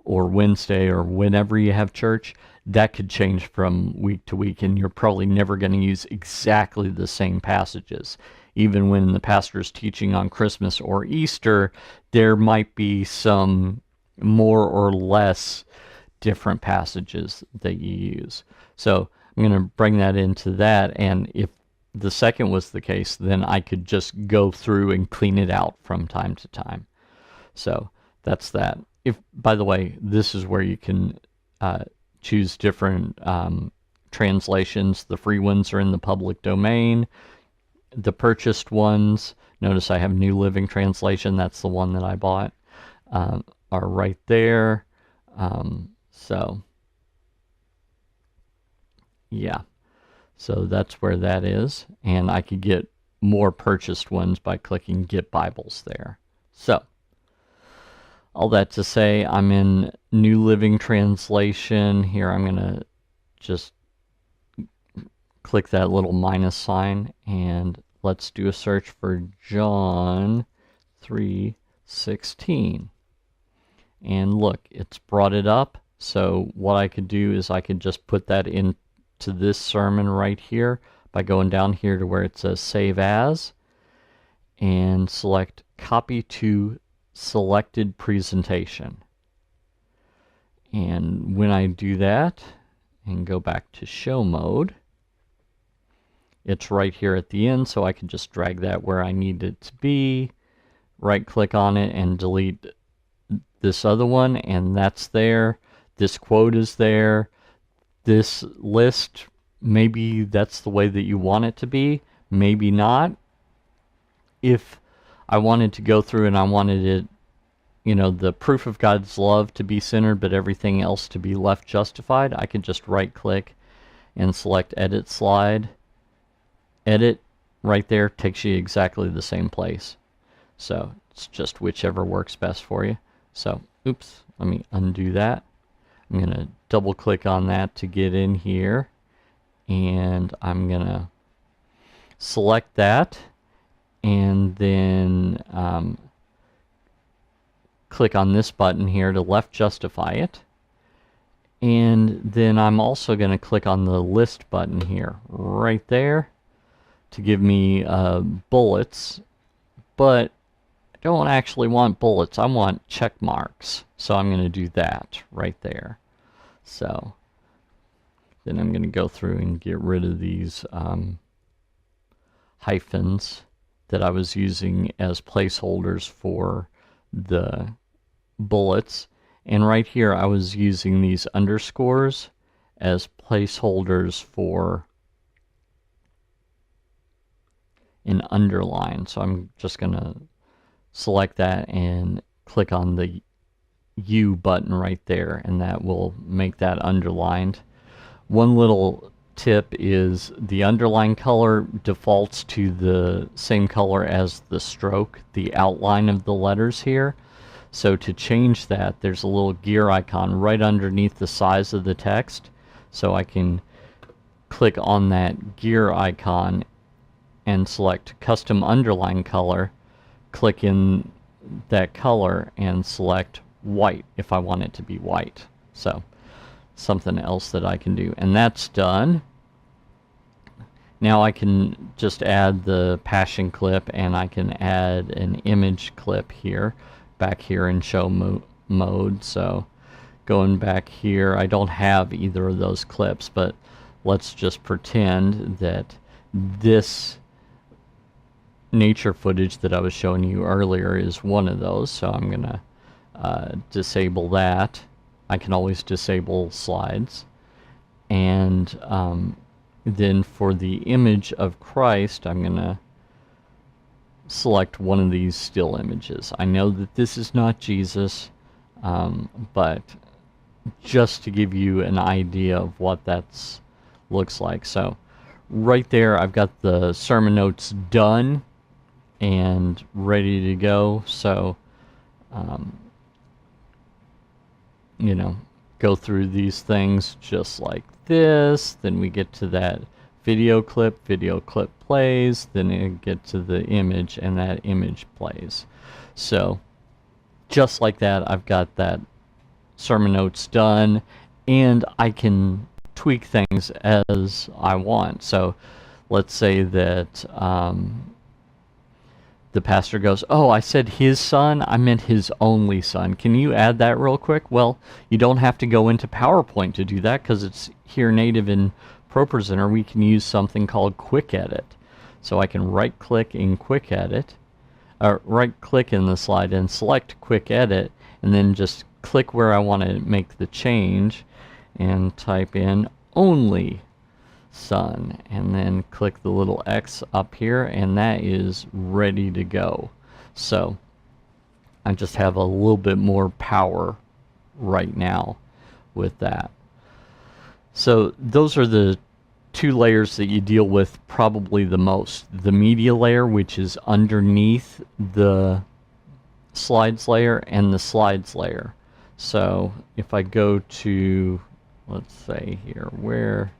or Wednesday or whenever you have church, that could change from week to week, and you're probably never going to use exactly the same passages. Even when the pastor is teaching on Christmas or Easter, there might be some more or less different passages that you use. So I'm going to bring that into that, and if the second was the case, then I could just go through and clean it out from time to time. So that's that. If, by the way, this is where you can choose different translations. The free ones are in the public domain. The purchased ones, notice I have New Living Translation, that's the one that I bought, are right there. So yeah, so that's where that is, and I could get more purchased ones by clicking Get Bibles there. So all that to say, I'm in New Living Translation. Here I'm going to just click that little minus sign, and let's do a search for John 3:16. And look, it's brought it up. So what I could do is I could just put that into this sermon right here by going down here to where it says Save As, and select Copy to Selected Presentation. And when I do that and go back to show mode, it's right here at the end, so I can just drag that where I need it to be, right click on it and delete this other one, and that's there. This quote is there. This list, maybe that's the way that you want it to be, maybe not. If I wanted to go through and I wanted it, you know, the proof of God's love to be centered but everything else to be left justified, I could just right click and select Edit Slide. Edit right there takes you exactly the same place. So it's just whichever works best for you. So, oops, let me undo that. I'm going to double click on that to get in here, and I'm going to select that, and then click on this button here to left justify it, and then I'm also going to click on the list button here right there to give me bullets, but I don't actually want bullets, I want check marks, so I'm going to do that right there. So then I'm going to go through and get rid of these hyphens that I was using as placeholders for the bullets, and right here I was using these underscores as placeholders for an underline. So I'm just going to select that and click on the U button right there, and that will make that underlined. One little tip is the underline color defaults to the same color as the stroke, the outline of the letters here. So to change that, there's a little gear icon right underneath the size of the text. So I can click on that gear icon and select Custom Underline Color, click in that color and select white if I want it to be white. So something else that I can do, and that's done. Now I can just add the passion clip, and I can add an image clip here, back here in show mode. So going back here, I don't have either of those clips, but let's just pretend that this nature footage that I was showing you earlier is one of those. So I'm gonna disable that. I can always disable slides, and then for the image of Christ, I'm gonna select one of these still images. I know that this is not Jesus, but just to give you an idea of what that's looks like. So right there, I've got the sermon notes done and ready to go. So, you know, go through these things just like this. Then we get to that video clip plays, then it gets to the image, and that image plays. So just like that, I've got that sermon notes done, and I can tweak things as I want. So let's say that the pastor goes, oh, I said his son, I meant his only son. Can you add that real quick? Well, you don't have to go into PowerPoint to do that because it's here native in ProPresenter. We can use something called Quick Edit. So I can right click in Quick Edit, or right click in the slide and select Quick Edit, and then just click where I want to make the change and type in only son, and then click the little X up here, and that is ready to go. So I just have a little bit more power right now with that. So those are the two layers that you deal with probably the most. The media layer, which is underneath the slides layer, and the slides layer. So if I go to, let's say here, where,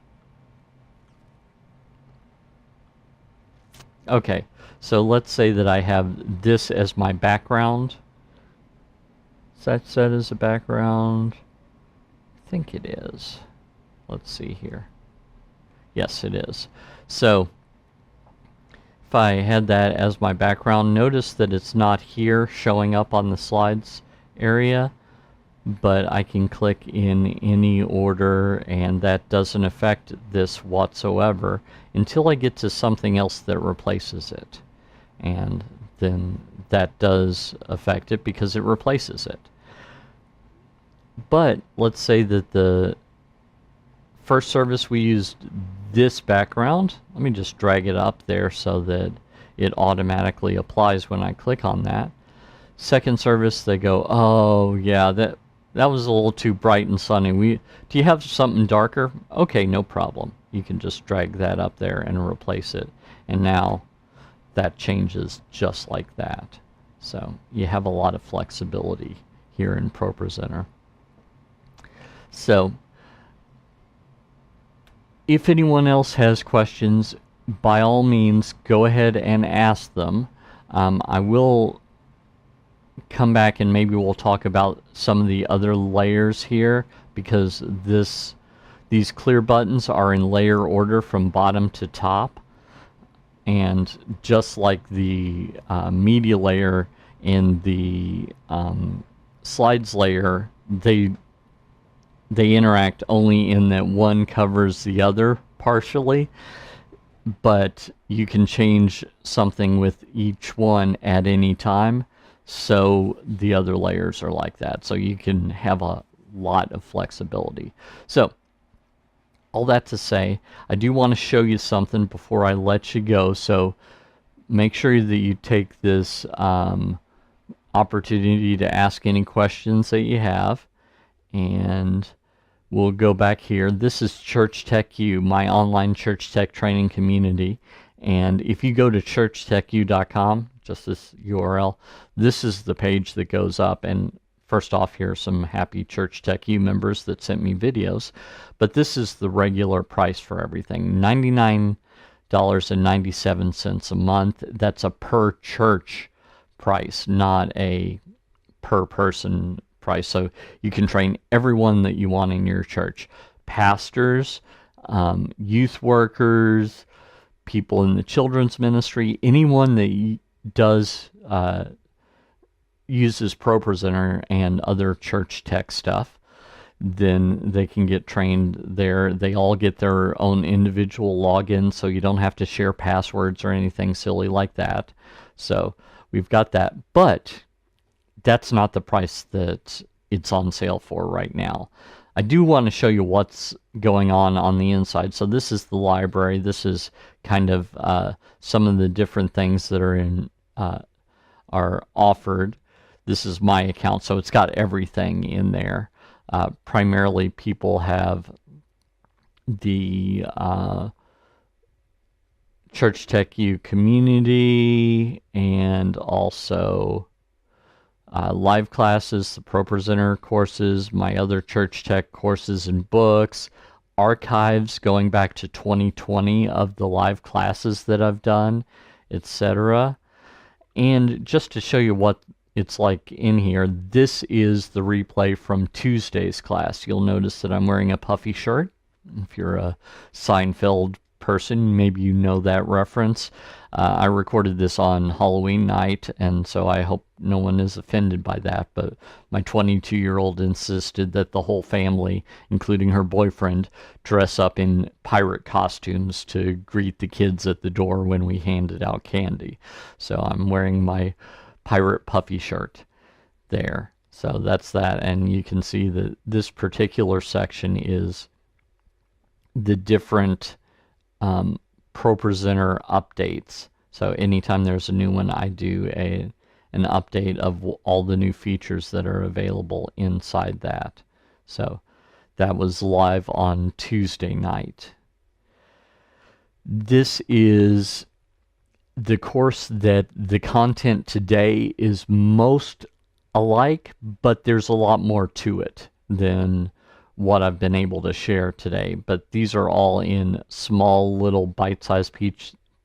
okay, so let's say that I have this as my background. Is that set as a background? I think it is. Let's see here. Yes, it is. So if I had that as my background, notice that it's not here showing up on the slides area, but I can click in any order, and that doesn't affect this whatsoever until I get to something else that replaces it. And then that does affect it because it replaces it. But let's say that the first service we used this background. Let me just drag it up there so that it automatically applies when I click on that. Second service, they go, oh yeah, that was a little too bright and sunny. Do you have something darker? Okay, no problem. You can just drag that up there and replace it. And now that changes just like that. So you have a lot of flexibility here in ProPresenter. So if anyone else has questions, by all means, go ahead and ask them. I will come back and maybe we'll talk about some of the other layers here, because these clear buttons are in layer order from bottom to top, and just like the media layer in the slides layer, they interact only in that one covers the other partially, but you can change something with each one at any time. So the other layers are like that. So you can have a lot of flexibility. So all that to say, I do want to show you something before I let you go. So make sure that you take this opportunity to ask any questions that you have. And we'll go back here. This is Church Tech U, my online church tech training community. And if you go to churchtechu.com, just this URL, this is the page that goes up. And first off, here are some happy Church Tech U members that sent me videos. But this is the regular price for everything, $99.97 a month. That's a per church price, not a per person price. So you can train everyone that you want in your church. Pastors, youth workers, people in the children's ministry, anyone that does uses ProPresenter and other church tech stuff, then they can get trained there. They all get their own individual login, so you don't have to share passwords or anything silly like that. So we've got that, but that's not the price that it's on sale for right now. I do want to show you what's going on the inside. So this is the library. This is kind of some of the different things that are are offered. This is my account, so it's got everything in there. Primarily, people have the Church Tech U community and also live classes, the ProPresenter courses, my other Church Tech courses and books, archives going back to 2020 of the live classes that I've done, etc. And just to show you what it's like in here, this is the replay from Tuesday's class. You'll notice that I'm wearing a puffy shirt. If you're a Seinfeld person, maybe you know that reference. I recorded this on Halloween night, and so I hope no one is offended by that, but my 22-year-old insisted that the whole family, including her boyfriend, dress up in pirate costumes to greet the kids at the door when we handed out candy. So I'm wearing my pirate puffy shirt there. So that's that, and you can see that this particular section is the different ProPresenter updates. So anytime there's a new one, I do an update of all the new features that are available inside that. So that was live on Tuesday night. This is the course that the content today is most alike, but there's a lot more to it than what I've been able to share today. But these are all in small little bite-sized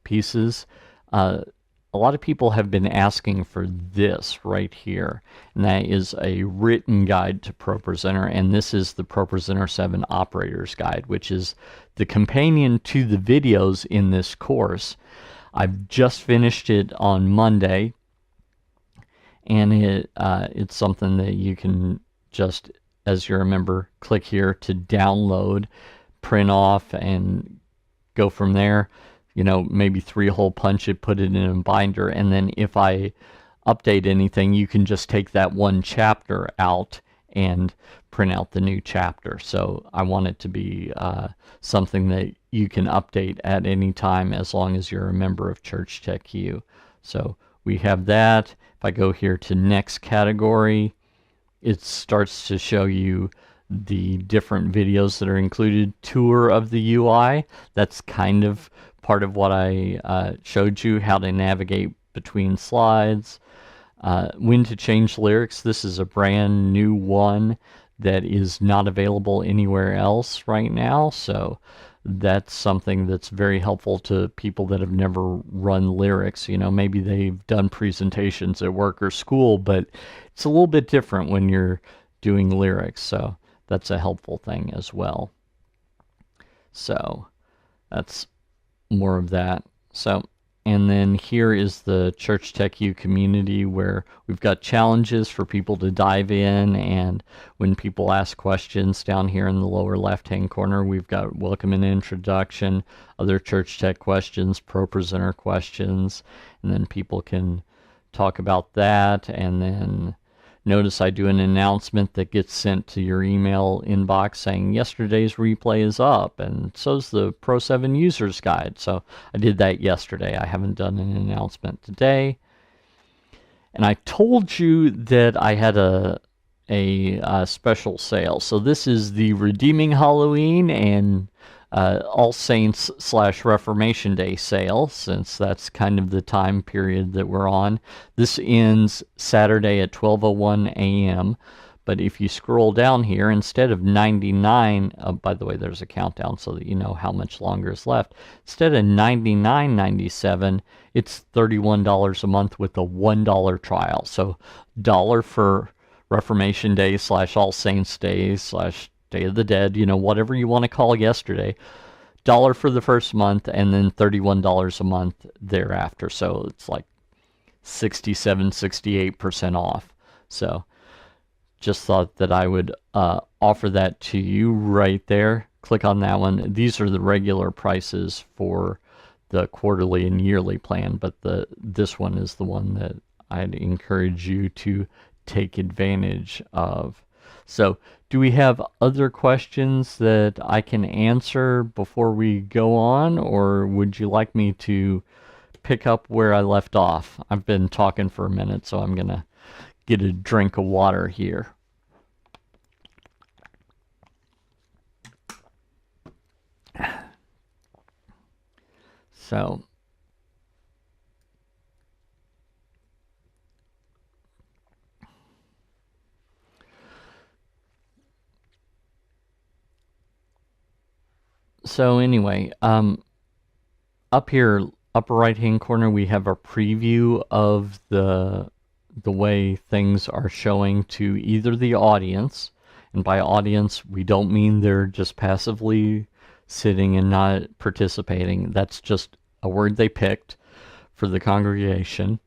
pieces. A lot of people have been asking for this right here, and that is a written guide to ProPresenter, and this is the ProPresenter 7 Operators Guide, which is the companion to the videos in this course. I've just finished it on Monday, and it's something that you can just, as you're a member, click here to download, print off, and go from there. You know, maybe 3-hole punch it, put it in a binder, and then if I update anything, you can just take that one chapter out and print out the new chapter. So I want it to be something that you can update at any time as long as you're a member of Church Tech U. So we have that. If I go here to next category, it starts to show you the different videos that are included. Tour of the UI, that's kind of part of what I showed you, how to navigate between slides. When to change lyrics, this is a brand new one that is not available anywhere else right now, so that's something that's very helpful to people that have never run lyrics. You know, maybe they've done presentations at work or school, but it's a little bit different when you're doing lyrics, so that's a helpful thing as well. So that's more of that. So, and then here is the Church Tech U community, where we've got challenges for people to dive in, and when people ask questions down here in the lower left-hand corner, we've got welcome and introduction, other Church Tech questions, ProPresenter questions, and then people can talk about that. And then notice I do an announcement that gets sent to your email inbox saying yesterday's replay is up, and so's the Pro 7 Users Guide. So I did that yesterday. I haven't done an announcement today. And I told you that I had a special sale. So this is the Redeeming Halloween and All Saints / Reformation Day sale, since that's kind of the time period that we're on. This ends Saturday at 12:01 a.m. But if you scroll down here, instead of 99, by the way, there's a countdown so that you know how much longer is left. Instead of $99.97, it's $31 a month with a $1 trial. So $1 for Reformation Day / All Saints Day / Day of the Dead, you know, whatever you want to call yesterday. $1 for the first month, and then $31 a month thereafter. So it's like 68% off. So just thought that I would offer that to you right there. Click on that one. These are the regular prices for the quarterly and yearly plan, but this one is the one that I'd encourage you to take advantage of. So, do we have other questions that I can answer before we go on, or would you like me to pick up where I left off. I've been talking for a minute, so I'm going to get a drink of water here. So anyway, up here, upper right hand corner, we have a preview of the way things are showing to either the audience, and by audience we don't mean they're just passively sitting and not participating. That's just a word they picked for the congregation.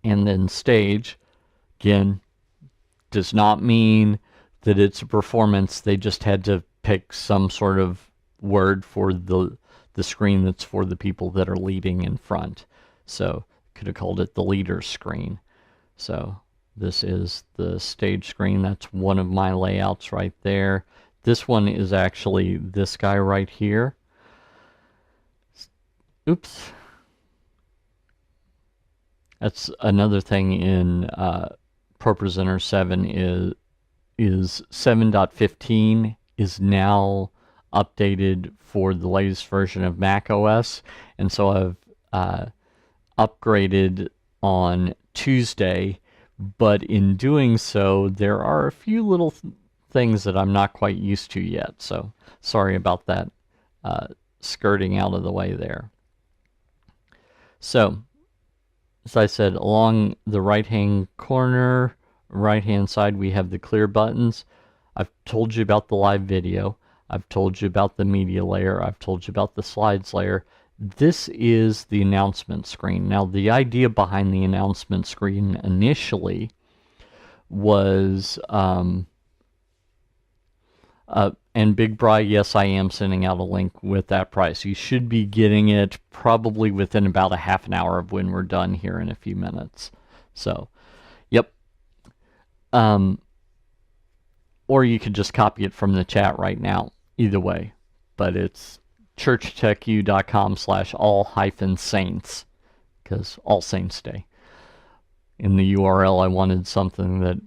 And then stage, again, does not mean that it's a performance. They just had to pick some sort of word for the screen that's for the people that are leading in front. So could have called it the leader's screen. So this is the stage screen. That's one of my layouts right there. This one is actually this guy right here. Oops. That's another thing in ProPresenter 7 is 7.15 is now updated for the latest version of Mac OS, and so I've upgraded on Tuesday, but in doing so there are a few little things that I'm not quite used to yet, so sorry about that skirting out of the way there. So as I said, along the right hand corner, right hand side, we have the clear buttons. I've told you about the live video. I've told you about the media layer. I've told you about the slides layer. This is the announcement screen. Now, the idea behind the announcement screen initially was, and Big Bri, yes, I am sending out a link with that price. You should be getting it probably within about a half an hour of when we're done here in a few minutes. So, yep. Or you could just copy it from the chat right now. Either way. But it's churchtecU.com/all-saints, because All Saints Day. In the URL, I wanted something that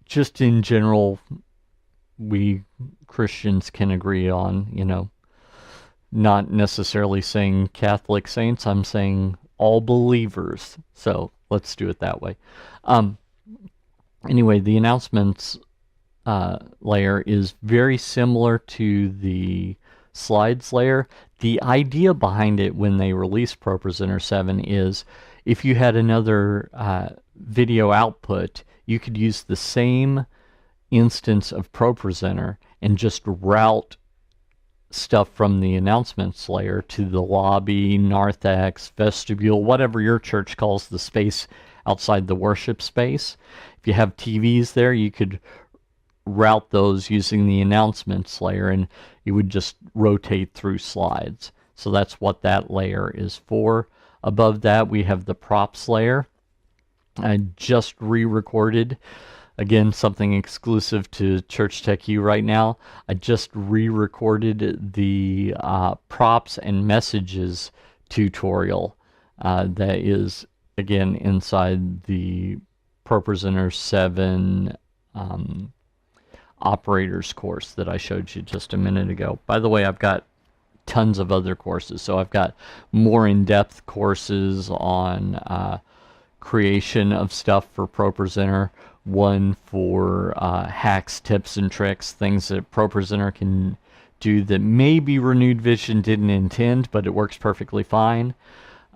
just in general we Christians can agree on, you know. Not necessarily saying Catholic saints, I'm saying all believers. So let's do it that way. Anyway, the announcements layer is very similar to the slides layer. The idea behind it when they released ProPresenter 7 is if you had another video output, you could use the same instance of ProPresenter and just route stuff from the announcements layer to the lobby, narthex, vestibule, whatever your church calls the space outside the worship space. If you have TVs there, you could route those using the announcements layer, and you would just rotate through slides. So that's what that layer is for. Above that, we have the props layer. I just re-recorded, again, something exclusive to Church Tech U right now. I just re-recorded the props and messages tutorial that is, again, inside the ProPresenter 7 operators course that I showed you just a minute ago. By the way, I've got tons of other courses. So I've got more in-depth courses on creation of stuff for ProPresenter, one for hacks, tips, and tricks, things that ProPresenter can do that maybe Renewed Vision didn't intend, but it works perfectly fine.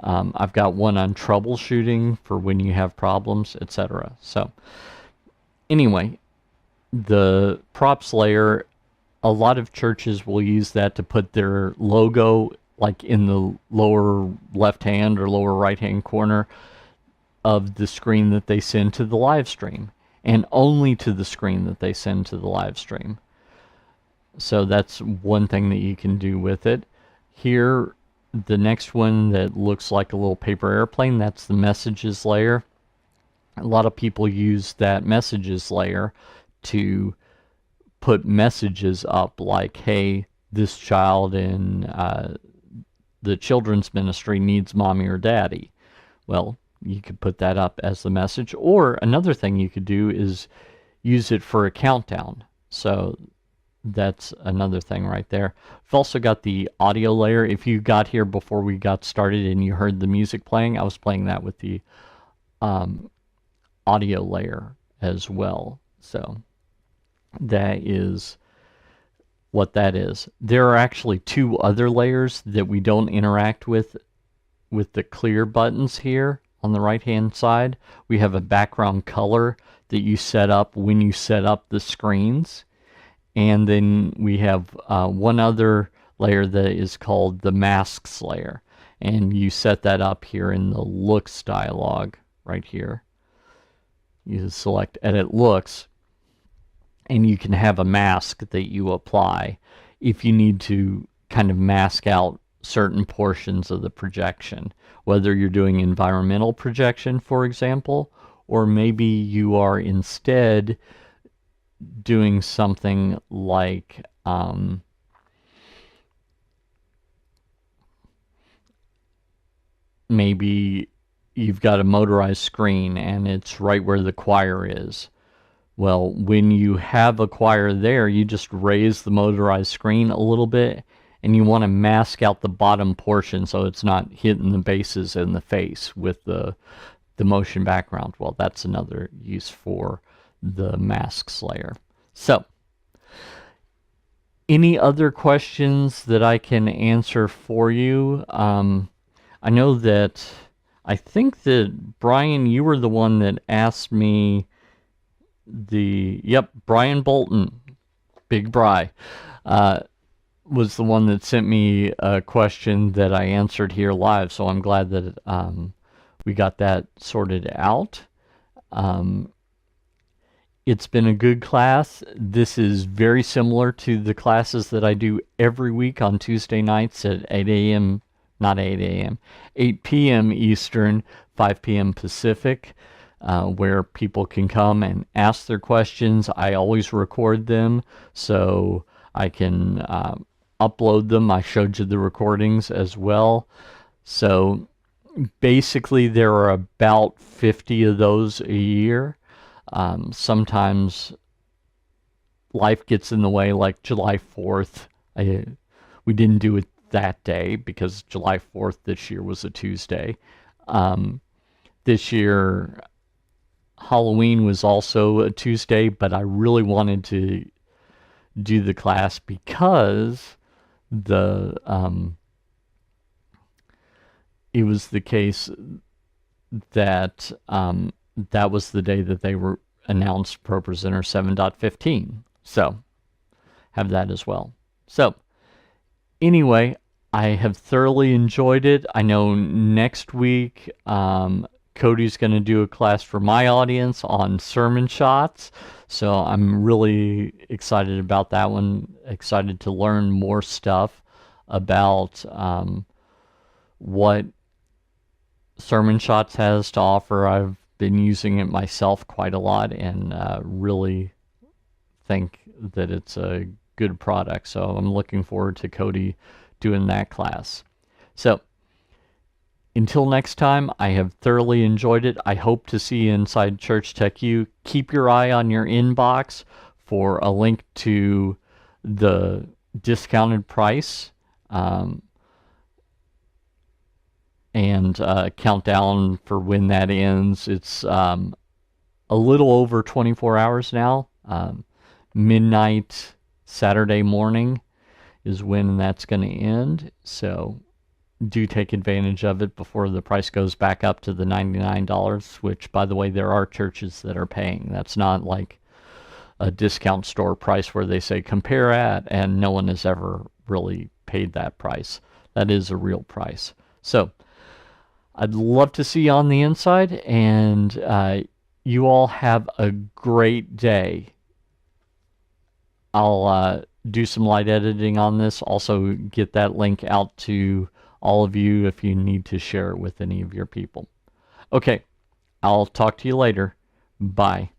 I've got one on troubleshooting for when you have problems, etc. So anyway, the props layer, a lot of churches will use that to put their logo like in the lower left hand or lower right hand corner of the screen that they send to the live stream, and only to the screen that they send to the live stream. So that's one thing that you can do with it. Here, the next one that looks like a little paper airplane, that's the messages layer. A lot of people use that messages layer to put messages up like, hey, this child in the children's ministry needs mommy or daddy. Well, you could put that up as the message. Or another thing you could do is use it for a countdown. So that's another thing right there. We've also got the audio layer. If you got here before we got started and you heard the music playing, I was playing that with the audio layer as well. So that is what that is. There are actually two other layers that we don't interact with the clear buttons here on the right hand side. We have a background color that you set up when you set up the screens. And then we have one other layer that is called the masks layer. And you set that up here in the looks dialog right here. You select edit looks, and you can have a mask that you apply if you need to kind of mask out certain portions of the projection, whether you're doing environmental projection, for example, or maybe you are instead doing something like maybe you've got a motorized screen and it's right where the choir is. Well, when you have a choir there, you just raise the motorized screen a little bit, and you want to mask out the bottom portion so it's not hitting the bases in the face with the motion background. Well, that's another use for the masks layer. So, any other questions that I can answer for you? I know that, I think that Brian, you were the one that asked me Brian Bolton, Big Bry, was the one that sent me a question that I answered here live, so I'm glad that we got that sorted out. It's been a good class. This is very similar to the classes that I do every week on Tuesday nights at 8 a.m., not 8 a.m., 8 p.m. Eastern, 5 p.m. Pacific, where people can come and ask their questions. I always record them so I can upload them. I showed you the recordings as well. So basically there are about 50 of those a year. Sometimes life gets in the way, like July 4th. We didn't do it that day because July 4th this year was a Tuesday. This year, Halloween was also a Tuesday, but I really wanted to do the class because it was the case that that was the day that they were announced ProPresenter 7.15. So have that as well. So anyway, I have thoroughly enjoyed it. I know next week Cody's going to do a class for my audience on sermon shots. So I'm really excited about that one. Excited to learn more stuff about what sermon shots has to offer. I've been using it myself quite a lot and really think that it's a good product. So I'm looking forward to Cody doing that class. So until next time, I have thoroughly enjoyed it. I hope to see you inside Church Tech U. Keep your eye on your inbox for a link to the discounted price and countdown for when that ends. It's a little over 24 hours now. Midnight Saturday morning is when that's going to end. So do take advantage of it before the price goes back up to the $99, which, by the way, there are churches that are paying. That's not like a discount store price where they say compare at, and no one has ever really paid that price. That is a real price. So I'd love to see you on the inside, and you all have a great day. I'll do some light editing on this, also get that link out to all of you if you need to share it with any of your people. Okay, I'll talk to you later. Bye.